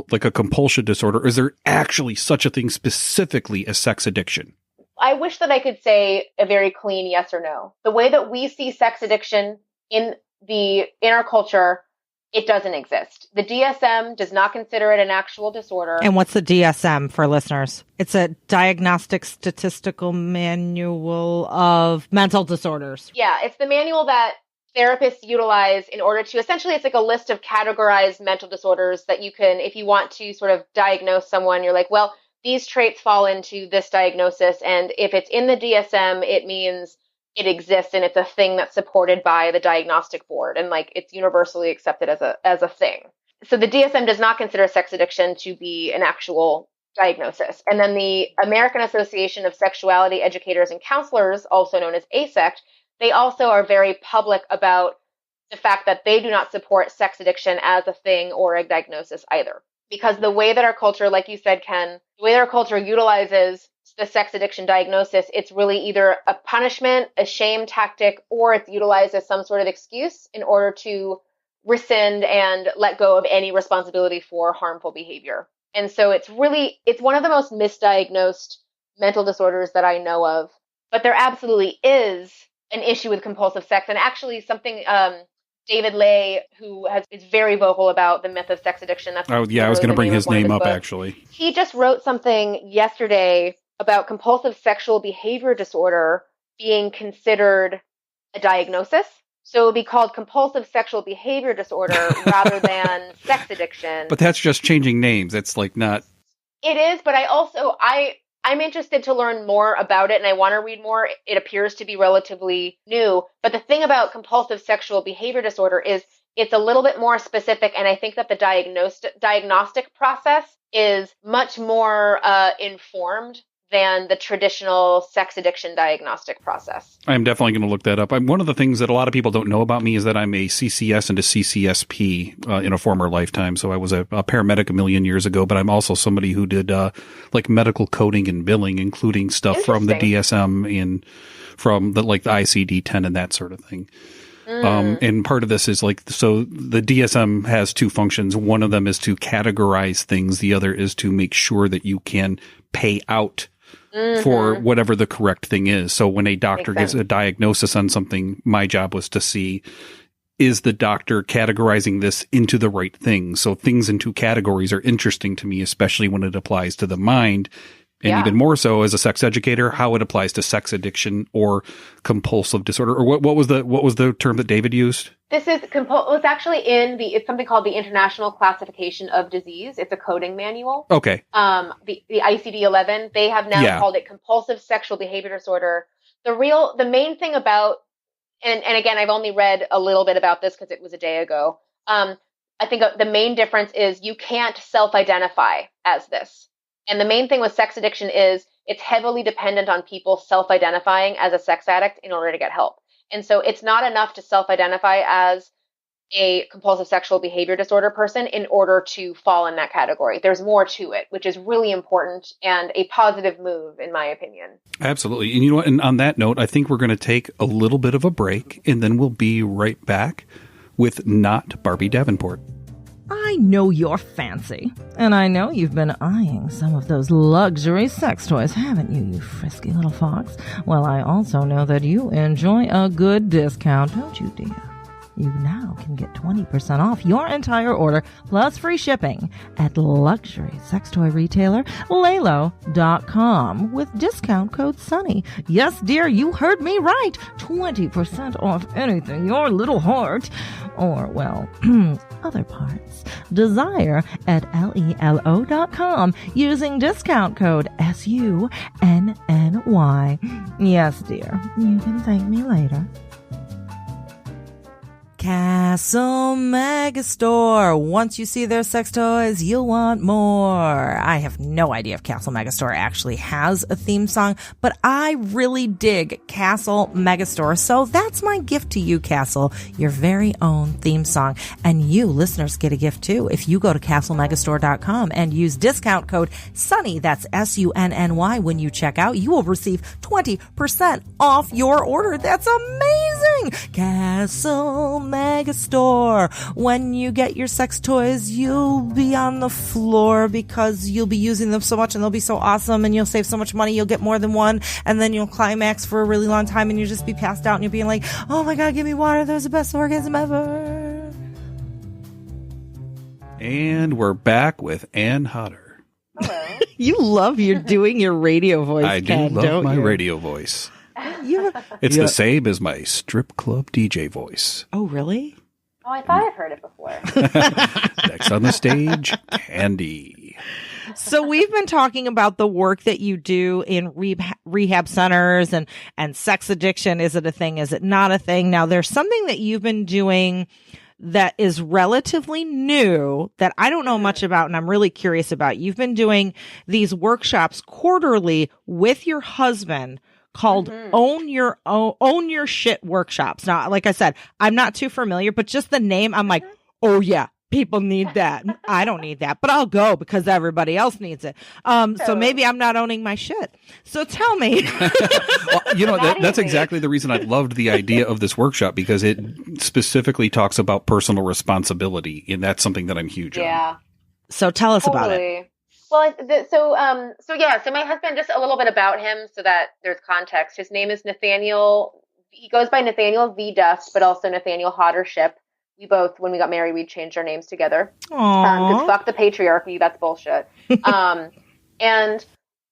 like a compulsion disorder, or is there actually such a thing specifically as sex addiction? I wish that I could say a very clean yes or no. The way that we see sex addiction in our culture, it doesn't exist. The DSM does not consider it an actual disorder. And what's the DSM for listeners? It's a Diagnostic Statistical Manual of Mental Disorders. Yeah, it's the manual that therapists utilize in order to, essentially, it's like a list of categorized mental disorders that you can, if you want to sort of diagnose someone, you're like, well, these traits fall into this diagnosis. And if it's in the DSM, it means it exists and it's a thing that's supported by the diagnostic board, and like it's universally accepted as a thing. So the DSM does not consider sex addiction to be an actual diagnosis. And then the American Association of Sexuality Educators and Counselors, also known as ASECT, they also are very public about the fact that they do not support sex addiction as a thing or a diagnosis either. Because the way that our culture, like you said, Ken, the way that our culture utilizes the sex addiction diagnosis, it's really either a punishment, a shame tactic, or it's utilized as some sort of excuse in order to rescind and let go of any responsibility for harmful behavior. And so it's one of the most misdiagnosed mental disorders that I know of. But there absolutely is an issue with compulsive sex. And actually something David Lay, who is very vocal about the myth of sex addiction. That's I was going to bring his name up, actually. He just wrote something yesterday about compulsive sexual behavior disorder being considered a diagnosis. So it would be called compulsive sexual behavior disorder rather than sex addiction. But that's just changing names. It's like not... It is, but I'm interested to learn more about it, and I want to read more. It appears to be relatively new. But the thing about compulsive sexual behavior disorder is it's a little bit more specific, and I think that the diagnostic process is much more informed than the traditional sex addiction diagnostic process. I'm definitely going to look that up. One of the things that a lot of people don't know about me is that I'm a CCS and a CCSP in a former lifetime. So I was a paramedic a million years ago, but I'm also somebody who did like medical coding and billing, including stuff from the DSM and from the ICD-10 and that sort of thing. And part of this is so the DSM has two functions. One of them is to categorize things. The other is to make sure that you can pay out for whatever the correct thing is. So when a doctor gives a diagnosis on something, my job was to see, is the doctor categorizing this into the right thing? So things in two categories are interesting to me, especially when it applies to the mind. And even more so as a sex educator, how it applies to sex addiction or compulsive disorder. Or what was the term that David used? This is it's actually it's something called the International Classification of Disease. It's a coding manual. Okay. The ICD-11, they have now called it compulsive sexual behavior disorder. The main thing about, and again, I've only read a little bit about this because it was a day ago. I think the main difference is you can't self-identify as this. And the main thing with sex addiction is it's heavily dependent on people self-identifying as a sex addict in order to get help. And so it's not enough to self-identify as a compulsive sexual behavior disorder person in order to fall in that category. There's more to it, which is really important and a positive move, in my opinion. Absolutely. And you know what? And on that note, I think we're going to take a little bit of a break, and then we'll be right back with Not Barbie Davenport. I know you're fancy, and I know you've been eyeing some of those luxury sex toys, haven't you, you frisky little fox? Well, I also know that you enjoy a good discount, don't you, dear? You now can get 20% off your entire order plus free shipping at luxury sex toy retailer Lalo.com with discount code Sunny. Yes, dear, you heard me right. 20% off anything your little heart or, well, other parts desire at Lelo.com using discount code SUNNY. Yes, dear, you can thank me later. Castle Megastore. Once you see their sex toys, you'll want more. I have no idea if Castle Megastore actually has a theme song, but I really dig Castle Megastore. So that's my gift to you, Castle, your very own theme song. And you listeners get a gift too. If you go to castlemegastore.com and use discount code SUNNY, that's SUNNY, when you check out, you will receive 20% off your order. That's amazing. Castle Megastore. When you get your sex toys, you'll be on the floor because you'll be using them so much and they'll be so awesome and you'll save so much money. You'll get more than one and then you'll climax for a really long time and you'll just be passed out and you'll be like, oh my God, give me water. That was the best orgasm ever. And we're back with Ann Hodder. Hello. You love doing your radio voice, I Ken, do love my you? Radio voice. It's the same as my strip club DJ voice. Oh, really? Oh, I thought I've heard it before. Next on the stage, Candy. So we've been talking about the work that you do in rehab centers and sex addiction. Is it a thing? Is it not a thing? Now, there's something that you've been doing that is relatively new that I don't know much about and I'm really curious about. You've been doing these workshops quarterly with your husband called Own Your Shit workshops. Now, like I said, I'm not too familiar, but just the name, I'm like, oh yeah, people need that. I don't need that, but I'll go because everybody else needs it. So maybe I'm not owning my shit. So tell me. Well, you know, that's exactly the reason I loved the idea of this workshop, because it specifically talks about personal responsibility, and that's something that I'm huge on. So tell us about it. Well, so my husband, just a little bit about him so that there's context. His name is Nathaniel. He goes by Nathaniel V. Dust, but also Nathaniel Hodder Ship. We both, when we got married, we changed our names together. Aww. Because fuck the patriarchy, that's bullshit. And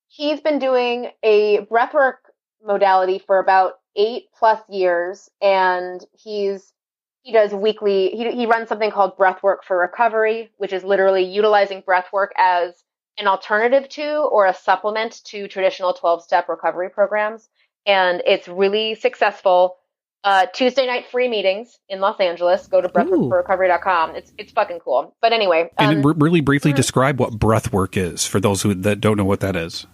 he's been doing a breathwork modality for about 8+ years, and he does weekly, he runs something called Breathwork for Recovery, which is literally utilizing breathwork as an alternative to or a supplement to traditional 12-step recovery programs. And it's really successful. Tuesday night free meetings in Los Angeles. Go to breathworkforrecovery.com. It's fucking cool. But anyway. And really briefly describe what breathwork is for those that don't know what that is.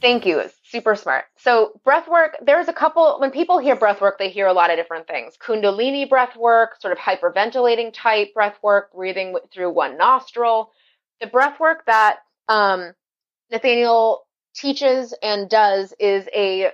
Thank you. Super smart. So breathwork, there's a couple, when people hear breathwork, they hear a lot of different things. Kundalini breathwork, sort of hyperventilating type breathwork, breathing through one nostril. The breathwork that Nathaniel teaches and does is a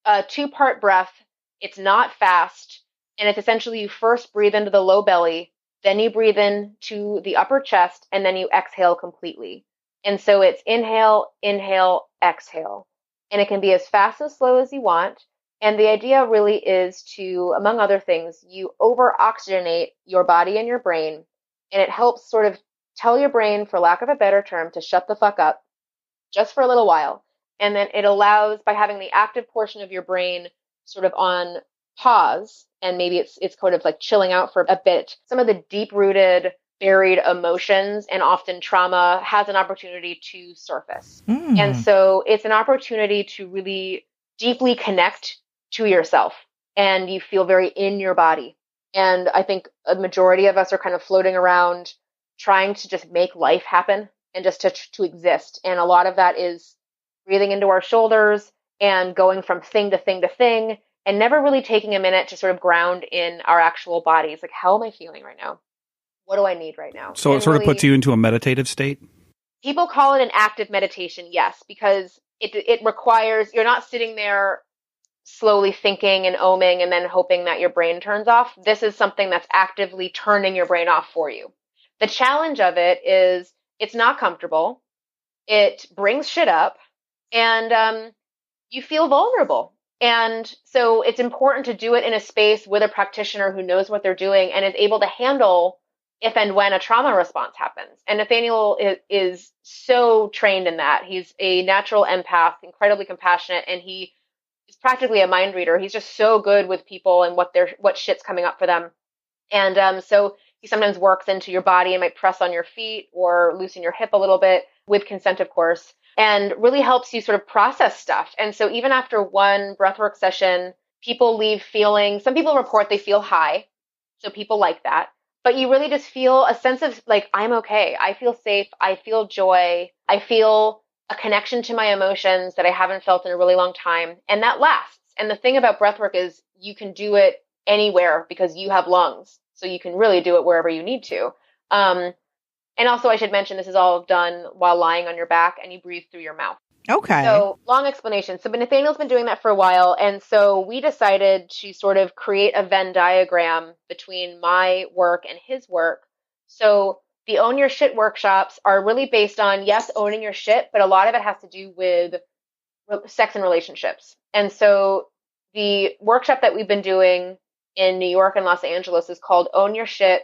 2-part breath. It's not fast, and it's essentially you first breathe into the low belly, then you breathe in to the upper chest, and then you exhale completely. And so it's inhale, inhale, exhale. And it can be as fast as slow as you want. And the idea really is to, among other things, you over-oxygenate your body and your brain, and it helps sort of tell your brain, for lack of a better term, to shut the fuck up just for a little while. And then it allows, by having the active portion of your brain sort of on pause, and maybe it's kind of like chilling out for a bit, some of the deep-rooted, buried emotions and often trauma has an opportunity to surface. And so it's an opportunity to really deeply connect to yourself, and you feel very in your body. And I think a majority of us are kind of floating around trying to just make life happen and just to exist. And a lot of that is breathing into our shoulders and going from thing to thing to thing, and never really taking a minute to sort of ground in our actual bodies. Like, how am I feeling right now? What do I need right now? So it sort of puts you into a meditative state? People call it an active meditation, yes, because it requires, you're not sitting there slowly thinking and oming and then hoping that your brain turns off. This is something that's actively turning your brain off for you. The challenge of it is it's not comfortable. It brings shit up, and you feel vulnerable. And so it's important to do it in a space with a practitioner who knows what they're doing and is able to handle if and when a trauma response happens. And Nathaniel is so trained in that. He's a natural empath, incredibly compassionate, and he is practically a mind reader. He's just so good with people and what shit's coming up for them. And so he sometimes works into your body and might press on your feet or loosen your hip a little bit, with consent, of course, and really helps you sort of process stuff. And so even after one breathwork session, people leave feeling, some people report they feel high. So people like that. But you really just feel a sense of like, I'm okay. I feel safe. I feel joy. I feel a connection to my emotions that I haven't felt in a really long time. And that lasts. And the thing about breathwork is you can do it anywhere because you have lungs. So you can really do it wherever you need to. And also I should mention this is all done while lying on your back and you breathe through your mouth. Okay. So long explanation. So Nathaniel's been doing that for a while. And so we decided to sort of create a Venn diagram between my work and his work. So the Own Your Shit workshops are really based on, yes, owning your shit, but a lot of it has to do with sex and relationships. And so the workshop that we've been doing in New York and Los Angeles is called Own Your Shit,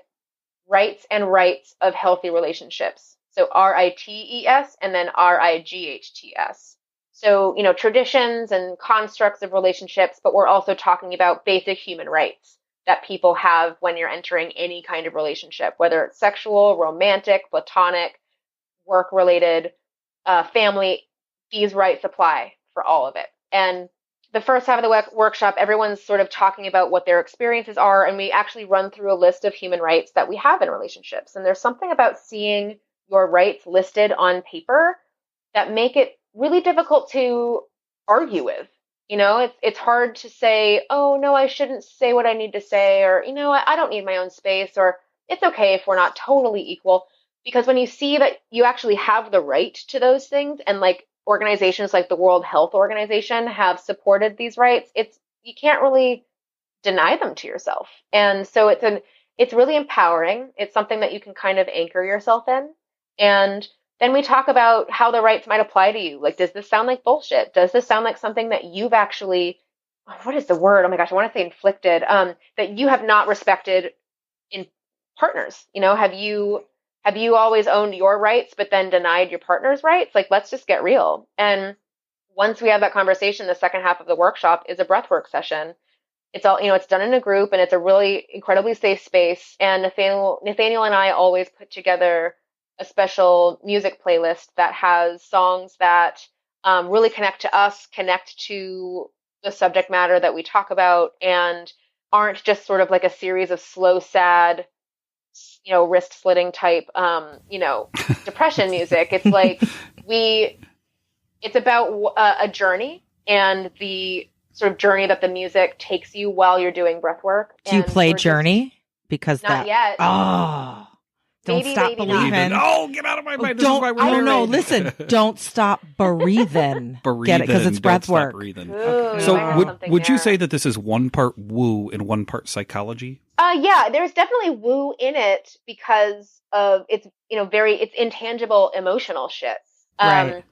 Rights and Rights of Healthy Relationships. So RITES and then RIGHTS. So, traditions and constructs of relationships, but we're also talking about basic human rights that people have when you're entering any kind of relationship, whether it's sexual, romantic, platonic, work-related, family. These rights apply for all of it. And the first half of the workshop, everyone's sort of talking about what their experiences are, and we actually run through a list of human rights that we have in relationships. And there's something about seeing your rights listed on paper that make it really difficult to argue with. It's hard to say, oh, no, I shouldn't say what I need to say, or, I don't need my own space, or it's okay if we're not totally equal. Because when you see that you actually have the right to those things, and like organizations like the World Health Organization have supported these rights, you can't really deny them to yourself. And so it's really empowering. It's something that you can kind of anchor yourself in. And then we talk about how the rights might apply to you. Like, does this sound like bullshit? Does this sound like something that you've actually, what is the word? Oh my gosh, I want to say inflicted, that you have not respected partners. Have you always owned your rights, but then denied your partner's rights? Like, let's just get real. And once we have that conversation, the second half of the workshop is a breathwork session. It's all, it's done in a group, and it's a really incredibly safe space. And Nathaniel and I always put together a special music playlist that has songs that really connect to us, connect to the subject matter that we talk about, and aren't just sort of like a series of slow, sad, wrist slitting type, depression music. It's like it's about a journey, and the sort of journey that the music takes you while you're doing breath work. Do you play Journey? Because not yet. Oh, don't Maybe, stop maybe not. believing. Oh, get out of my mind. No, listen. Don't stop breathing. Get it? Because it's breath work. Ooh, So would you say that this is one part woo and one part psychology? Yeah, there's definitely woo in it because of it's intangible emotional shit. Right.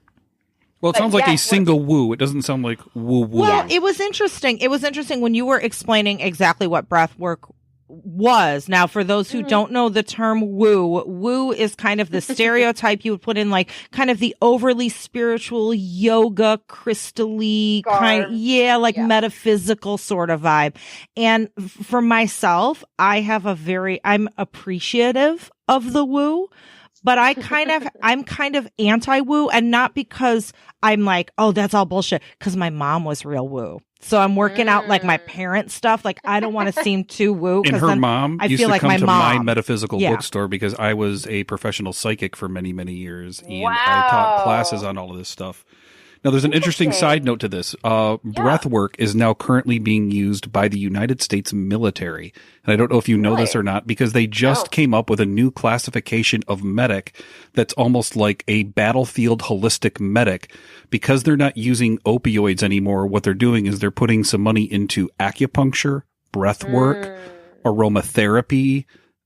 Well, it sounds like a single woo. It doesn't sound like woo woo. Well, it was interesting. It was interesting when you were explaining exactly what breath work was. Now, for those who don't know the term woo is kind of the stereotype you would put in, like kind of the overly spiritual yoga, crystal-y kind, metaphysical sort of vibe. And for myself, I'm appreciative of the woo. But I'm kind of anti-woo, and not because I'm like, oh, that's all bullshit, because my mom was real woo. So I'm working out like my parents' stuff. Like, I don't want to seem too woo. And her mom used to come to my metaphysical Yeah. bookstore because I was a professional psychic for many, many years. And Wow. I taught classes on all of this stuff. Now, there's an interesting side note to this. Breathwork is now currently being used by the United States military. And I don't know if you know this or not, because they just came up with a new classification of medic that's almost like a battlefield holistic medic. Because they're not using opioids anymore, what they're doing is they're putting some money into acupuncture, breathwork, aromatherapy,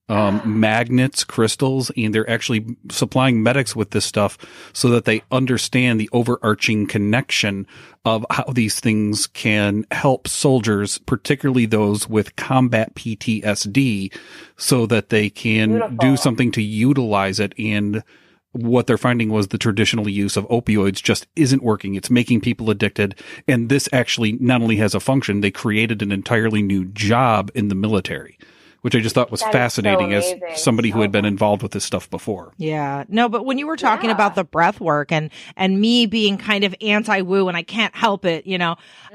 magnets, crystals, and they're actually supplying medics with this stuff so that they understand the overarching connection of how these things can help soldiers, particularly those with combat PTSD, so that they can do something to utilize it. And what they're finding was the traditional use of opioids just isn't working. It's making people addicted. And this actually not only has a function, they created an entirely new job in the military, which I just thought was fascinating as somebody who had been involved with this stuff before. Yeah. No, but when you were talking about the breath work and me being kind of anti-woo and I can't help it,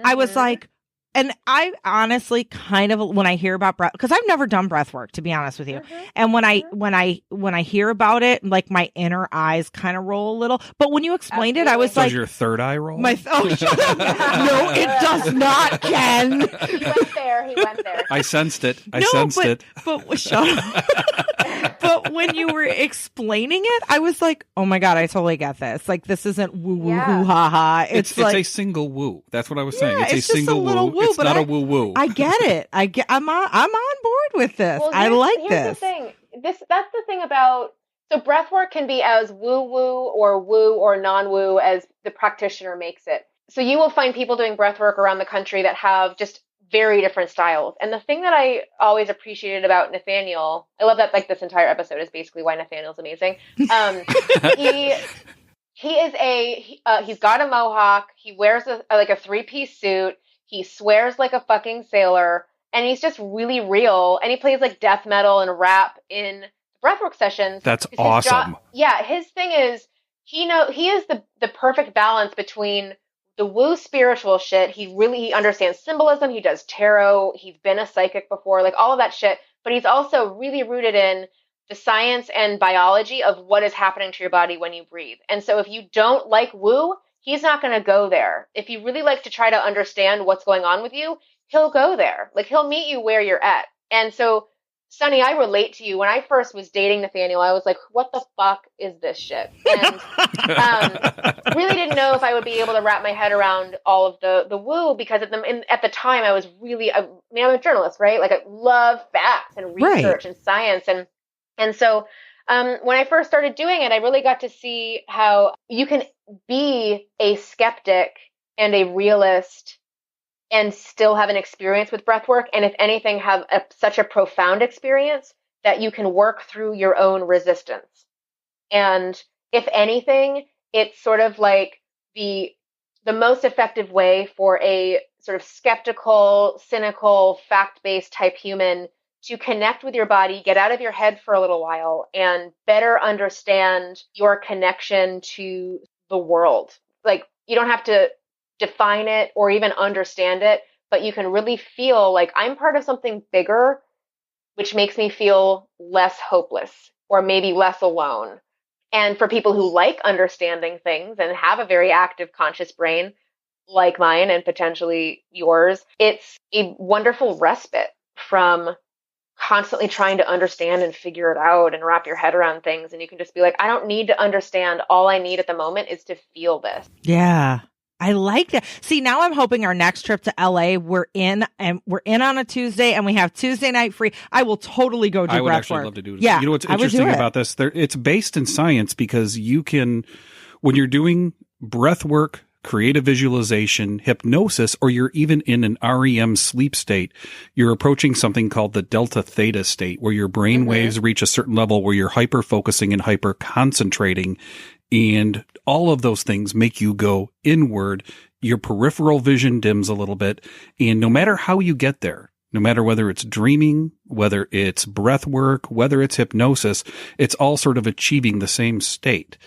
I was like, and I honestly kind of, when I hear about breath, because I've never done breath work, to be honest with you. And when I hear about it, like my inner eyes kind of roll a little. But when you explained it, I was like, does your third eye roll? No, it does not, Ken. He went there. I sensed it. But shut up. But when you were explaining it, I was like, oh my God, I totally get this. Like, this isn't woo woo hoo ha ha. It's like a single woo. That's what I was saying. Yeah, it's a single woo. It's not a woo woo. I get it. I'm on board with this. Well, I like here's this. The thing. That's the thing about, so breathwork can be as woo or non-woo as the practitioner makes it. So you will find people doing breathwork around the country that have just very different styles. And the thing that I always appreciated about Nathaniel, I love that like this entire episode is basically why Nathaniel's amazing. He's got a mohawk. He wears a 3-piece suit. He swears like a fucking sailor, and he's just really real. And he plays like death metal and rap in breathwork sessions. That's awesome. His thing is he is the perfect balance between the woo spiritual shit. He understands symbolism. He does tarot. He's been a psychic before, like all of that shit. But he's also really rooted in the science and biology of what is happening to your body when you breathe. And so if you don't like woo, he's not going to go there. If you really like to try to understand what's going on with you, he'll go there. Like, he'll meet you where you're at. And so, Sunny, I relate to you. When I first was dating Nathaniel, I was like, what the fuck is this shit? And really didn't know if I would be able to wrap my head around all of the woo, because at the time I was really, I'm a journalist, right? Like, I love facts and research and science. And so when I first started doing it, I really got to see how you can be a skeptic and a realist and still have an experience with breathwork. And if anything, have such a profound experience, that you can work through your own resistance. And if anything, it's sort of like the most effective way for a sort of skeptical, cynical, fact-based type human to connect with your body, get out of your head for a little while, and better understand your connection to the world. Like, you don't have to define it or even understand it, but you can really feel like I'm part of something bigger, which makes me feel less hopeless or maybe less alone. And for people who like understanding things and have a very active conscious brain like mine and potentially yours, it's a wonderful respite from constantly trying to understand and figure it out and wrap your head around things. And you can just be like, I don't need to understand. All I need at the moment is to feel this. Yeah. I like that. See, now I'm hoping our next trip to LA, we're in on a Tuesday and we have Tuesday night free. I will totally go do breathwork. I would actually love to do it. Yeah, you know what's interesting about this? It's based in science because you can, when you're doing breathwork, creative visualization, hypnosis, or you're even in an REM sleep state, you're approaching something called the delta theta state, where your brain waves reach a certain level where you're hyper focusing and hyper concentrating. And all of those things make you go inward. Your peripheral vision dims a little bit. And no matter how you get there, no matter whether it's dreaming, whether it's breath work, whether it's hypnosis, it's all sort of achieving the same state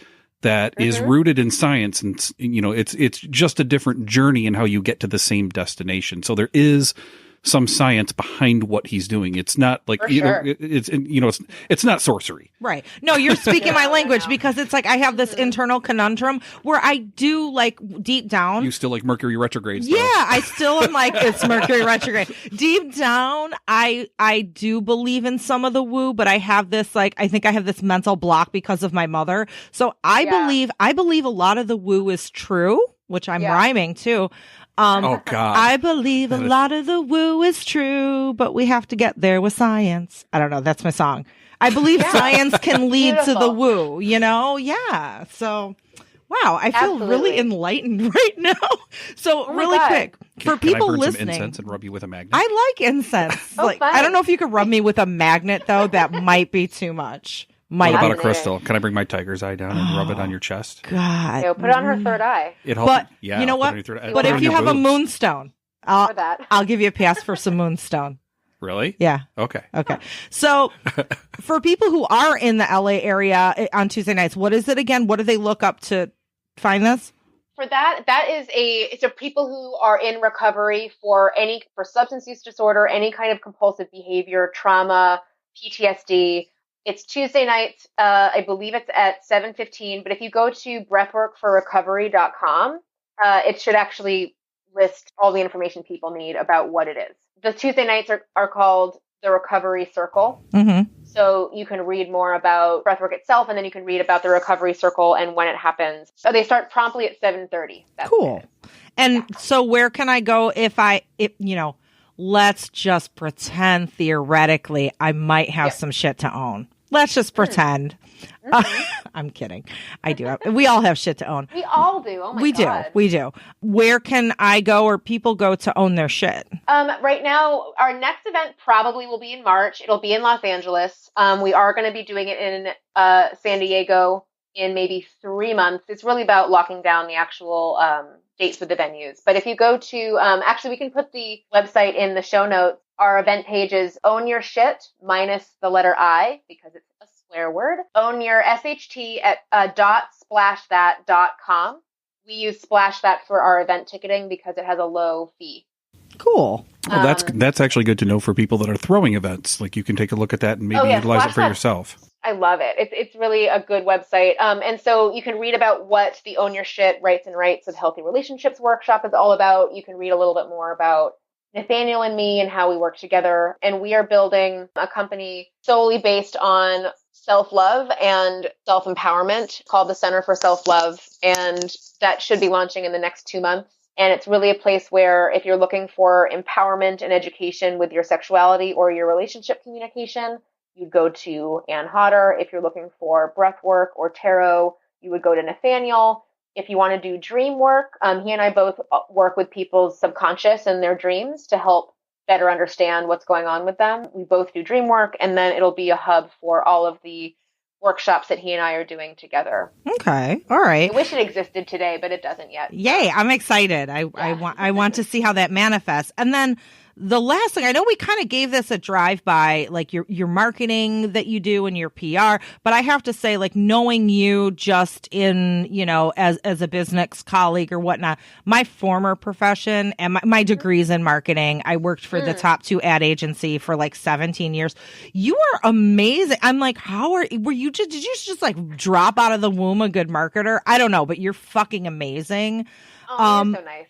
that is rooted in science. And, you know, it's just a different journey in how you get to the same destination. So there is some science behind what he's doing. It's not like, it's not sorcery. Right. No, you're speaking my language because it's like I have this internal conundrum where I do like deep down. You still like Mercury retrogrades. Yeah, I still am like, it's Mercury retrograde. Deep down, I do believe in some of the woo, but I have this like, I think I have this mental block because of my mother. So I believe a lot of the woo is true, which I'm rhyming too. Oh God! I believe a lot of the woo is true, but we have to get there with science. I don't know. That's my song. I believe science can lead to the woo, you know? Yeah. So, wow. I feel really enlightened right now. So really quick for people listening, some incense and rub you with a magnet? I like incense. I don't know if you could rub me with a magnet though. That might be too much. What about a crystal? Can I bring my tiger's eye down and rub it on your chest? God. Put it on her third eye. It helps. But you know what? But if you have a moonstone, I'll give you a pass for some moonstone. Really? Yeah. Okay. So for people who are in the LA area on Tuesday nights, what is it again? What do they look up to find this? For that is it's a people who are in recovery for substance use disorder, any kind of compulsive behavior, trauma, PTSD. It's Tuesday nights. I believe it's at 7:15. But if you go to breathworkforrecovery.com, it should actually list all the information people need about what it is. The Tuesday nights are called the Recovery Circle. Mm-hmm. So you can read more about breathwork itself, and then you can read about the Recovery Circle and when it happens. So they start promptly at 7:30. Cool. And so where can I go if let's just pretend theoretically I might have some shit to own. Let's just pretend. I'm kidding. I do. We all have shit to own. We all do. Oh my God. We do. Where can I go or people go to own their shit? Right now, our next event probably will be in March. It'll be in Los Angeles. We are going to be doing it in San Diego in maybe 3 months. It's really about locking down the actual dates with the venues. But if you go to, actually, we can put the website in the show notes. Our event page is Own Your Shit minus the letter I, because it's a swear word. Own Your SHT at .splashthat.com. We use Splash That for our event ticketing because it has a low fee. Cool. Well, that's actually good to know for people that are throwing events. Like you can take a look at that and maybe utilize it for yourself. I love it. It's really a good website. And so you can read about what the Own Your Shit Rights and Rights of Healthy Relationships workshop is all about. You can read a little bit more about Nathaniel and me and how we work together. And we are building a company solely based on self-love and self-empowerment called the Center for Self-Love. And that should be launching in the next 2 months. And it's really a place where if you're looking for empowerment and education with your sexuality or your relationship communication, you'd go to Ann Hodder. If you're looking for breath work or tarot, you would go to Nathaniel. If you want to do dream work, he and I both work with people's subconscious and their dreams to help better understand what's going on with them. We both do dream work, and then it'll be a hub for all of the workshops that he and I are doing together. Okay. All right. I wish it existed today, but it doesn't yet. Yay. I'm excited. I want to see how that manifests. And then the last thing, I know we kind of gave this a drive-by, like your marketing that you do and your PR, but I have to say, like, knowing you just in, as a business colleague or whatnot, my former profession and my degrees in marketing, I worked for the top 2 ad agency for like 17 years. You are amazing. I'm like, did you just like drop out of the womb a good marketer? I don't know, but you're fucking amazing. Oh, you're so nice.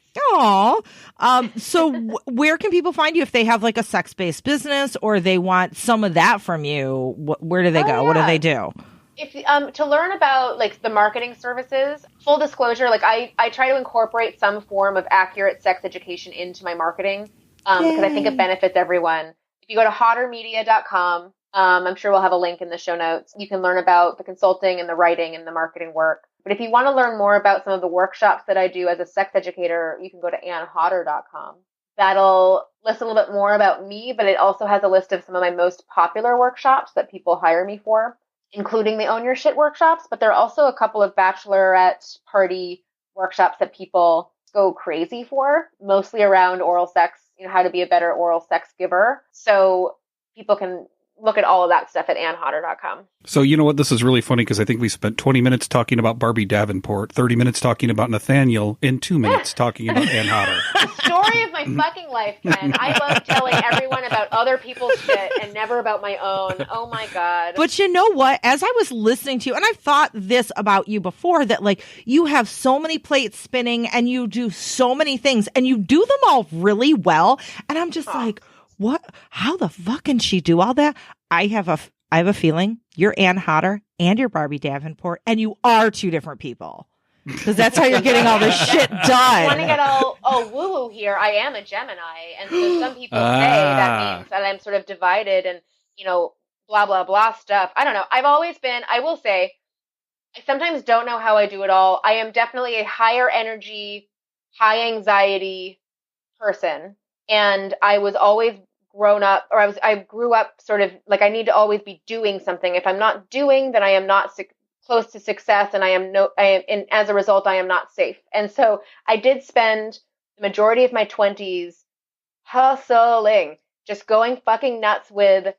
So where can people find you if they have like a sex-based business or they want some of that from you? Where do they go? Yeah. What do they do? If to learn about like the marketing services, full disclosure, like I try to incorporate some form of accurate sex education into my marketing because I think it benefits everyone. If you go to hoddermedia.com, I'm sure we'll have a link in the show notes. You can learn about the consulting and the writing and the marketing work. But if you want to learn more about some of the workshops that I do as a sex educator, you can go to annhodder.com. That'll list a little bit more about me, but it also has a list of some of my most popular workshops that people hire me for, including the Own Your Shit workshops. But there are also a couple of bachelorette party workshops that people go crazy for, mostly around oral sex, how to be a better oral sex giver. So people can look at all of that stuff at annhodder.com. So you know what? This is really funny because I think we spent 20 minutes talking about Barbie Davenport, 30 minutes talking about Nathaniel, and 2 minutes talking about Ann Hodder. The story of my fucking life, Ken. I love telling everyone about other people's shit and never about my own. Oh my God. But you know what? As I was listening to you, and I've thought this about you before, that like you have so many plates spinning and you do so many things and you do them all really well. And I'm just like, what? How the fuck can she do all that? I have a feeling you're Ann Hodder and you're Barbie Davenport, and you are 2 different people. Because that's how you're getting all this shit done. I want to get all woo-woo here. I am a Gemini, and so some people say that means that I'm sort of divided and, blah, blah, blah stuff. I don't know. I've always been, I will say, I sometimes don't know how I do it all. I am definitely a higher energy, high anxiety person. And I was always I grew up sort of like I need to always be doing something. If I'm not doing, then I am not close to success, and and as a result, I am not safe. And so I did spend the majority of my 20s hustling, just going fucking nuts with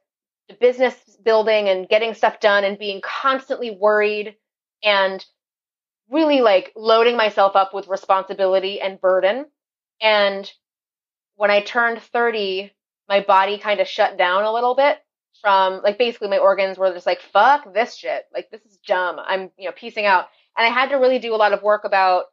the business building and getting stuff done and being constantly worried and really like loading myself up with responsibility and burden. And when I turned 30, my body kind of shut down a little bit from like basically my organs were just like, fuck this shit. Like, this is dumb. I'm, piecing out. And I had to really do a lot of work about,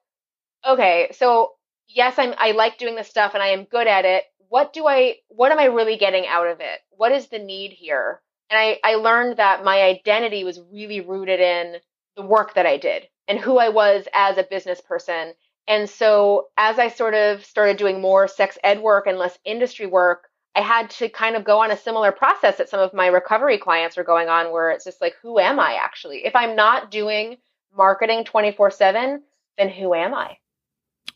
okay, so yes, I like doing this stuff and I am good at it. What am I really getting out of it? What is the need here? And I learned that my identity was really rooted in the work that I did and who I was as a business person. And so as I sort of started doing more sex ed work and less industry work, I had to kind of go on a similar process that some of my recovery clients are going on, where it's just like, who am I actually? If I'm not doing marketing 24/7, then who am I?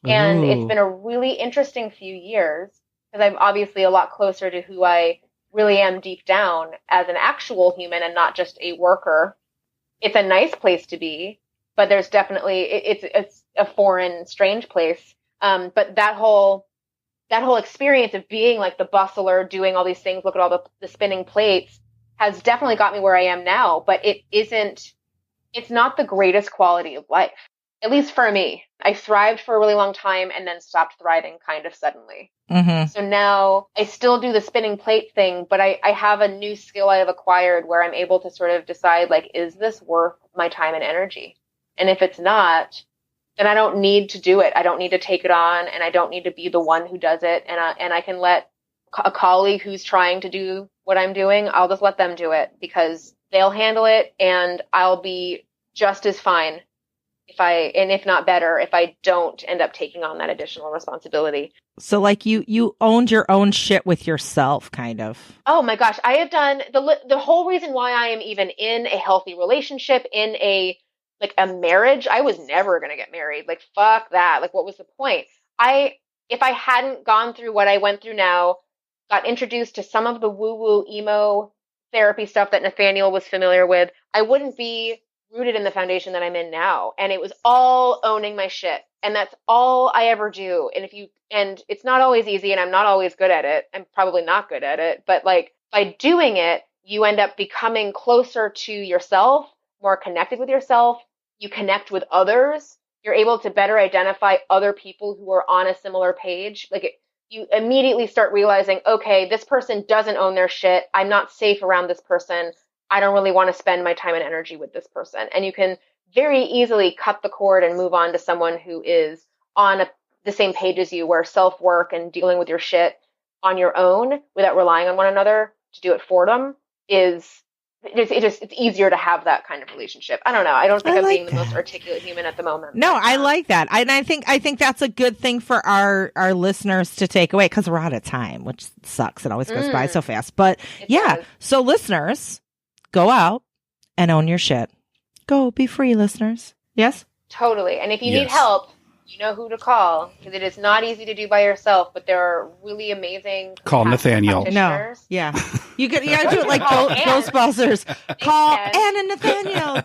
Ooh. And it's been a really interesting few years because I'm obviously a lot closer to who I really am deep down as an actual human and not just a worker. It's a nice place to be, but there's definitely, it's a foreign, strange place. But that whole experience of being like the bustler, doing all these things, look at all the spinning plates, has definitely got me where I am now, but it's not the greatest quality of life, at least for me. I thrived for a really long time and then stopped thriving kind of suddenly. Mm-hmm. So now I still do the spinning plate thing, but I have a new skill I have acquired where I'm able to sort of decide, like, is this worth my time and energy? And if it's not, then I don't need to do it. I don't need to take it on, and I don't need to be the one who does it. And I can let a colleague who's trying to do what I'm doing, I'll just let them do it because they'll handle it, and I'll be just as fine if not better, if I don't end up taking on that additional responsibility. So like you owned your own shit with yourself, kind of. Oh my gosh. I have done the whole reason why I am even in a healthy relationship, in a marriage. I was never going to get married. Like, fuck that. Like, what was the point? If I hadn't gone through what I went through now, got introduced to some of the woo-woo emo therapy stuff that Nathaniel was familiar with, I wouldn't be rooted in the foundation that I'm in now. And it was all owning my shit. And that's all I ever do. And it's not always easy, and I'm not always good at it. I'm probably not good at it, but like by doing it, you end up becoming closer to yourself, more connected with yourself. You connect with others. You're able to better identify other people who are on a similar page. You immediately start realizing, okay, this person doesn't own their shit. I'm not safe around this person. I don't really want to spend my time and energy with this person. And you can very easily cut the cord and move on to someone who is on the same page as you, where self-work and dealing with your shit on your own without relying on one another to do it for them it's easier to have that kind of relationship. I don't know. I don't think I'm being the most articulate human at the moment. No, I like that. And I think that's a good thing for our listeners to take away, because we're out of time, which sucks. It always goes by so fast. But yeah, so listeners, go out and own your shit. Go be free, listeners. Yes? Totally. And if you need help, you know who to call, because it is not easy to do by yourself, but there are really amazing call Nathaniel. No. Yeah. You gotta do it like Ghostbusters. Call Ann and Nathaniel.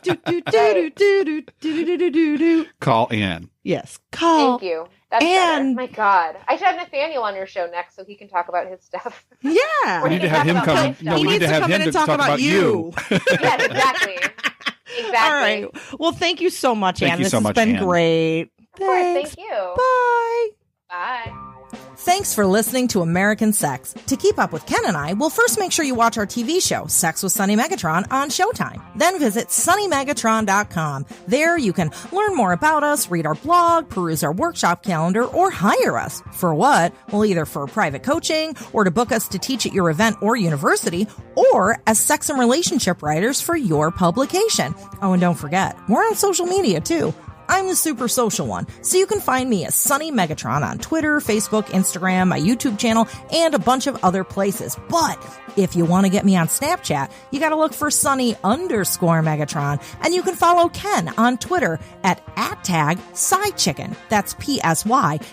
Do. Call Ann. Yes. Call. Thank you. That's Ann. My God. I should have Nathaniel on your show next so he can talk about his stuff. Yeah. We need to have him come. No, we need to have him to talk about you. Yes, exactly. Exactly. All right. Well, thank you so much, Ann. Thank you so much, has been Ann. Great. Of course. Thank you. Bye. Bye. Thanks for listening to American Sex. To keep up with Ken and I, well, first make sure you watch our TV show, Sex with Sunny Megatron, on Showtime. Then visit sunnymegatron.com. There you can learn more about us, read our blog, peruse our workshop calendar, or hire us. For what? Well, either for private coaching, or to book us to teach at your event or university, or as sex and relationship writers for your publication. Oh, and don't forget, we're on social media too. I'm the super social one, so you can find me as Sunny Megatron on Twitter, Facebook, Instagram, my YouTube channel, and a bunch of other places. But if you want to get me on Snapchat, you got to look for Sunny_Megatron, and you can follow Ken on Twitter at @SideChicken. That's PSYCHICKEN.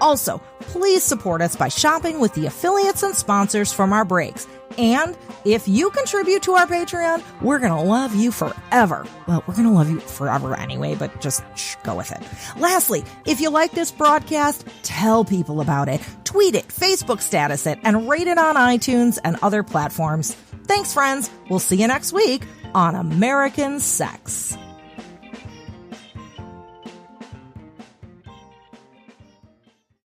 Also, please support us by shopping with the affiliates and sponsors from our breaks. And if you contribute to our Patreon, we're going to love you forever. Well, we're going to love you forever anyway, but just go with it. Lastly, if you like this broadcast, tell people about it. Tweet it, Facebook status it, and rate it on iTunes and other platforms. Thanks, friends. We'll see you next week on American Sex.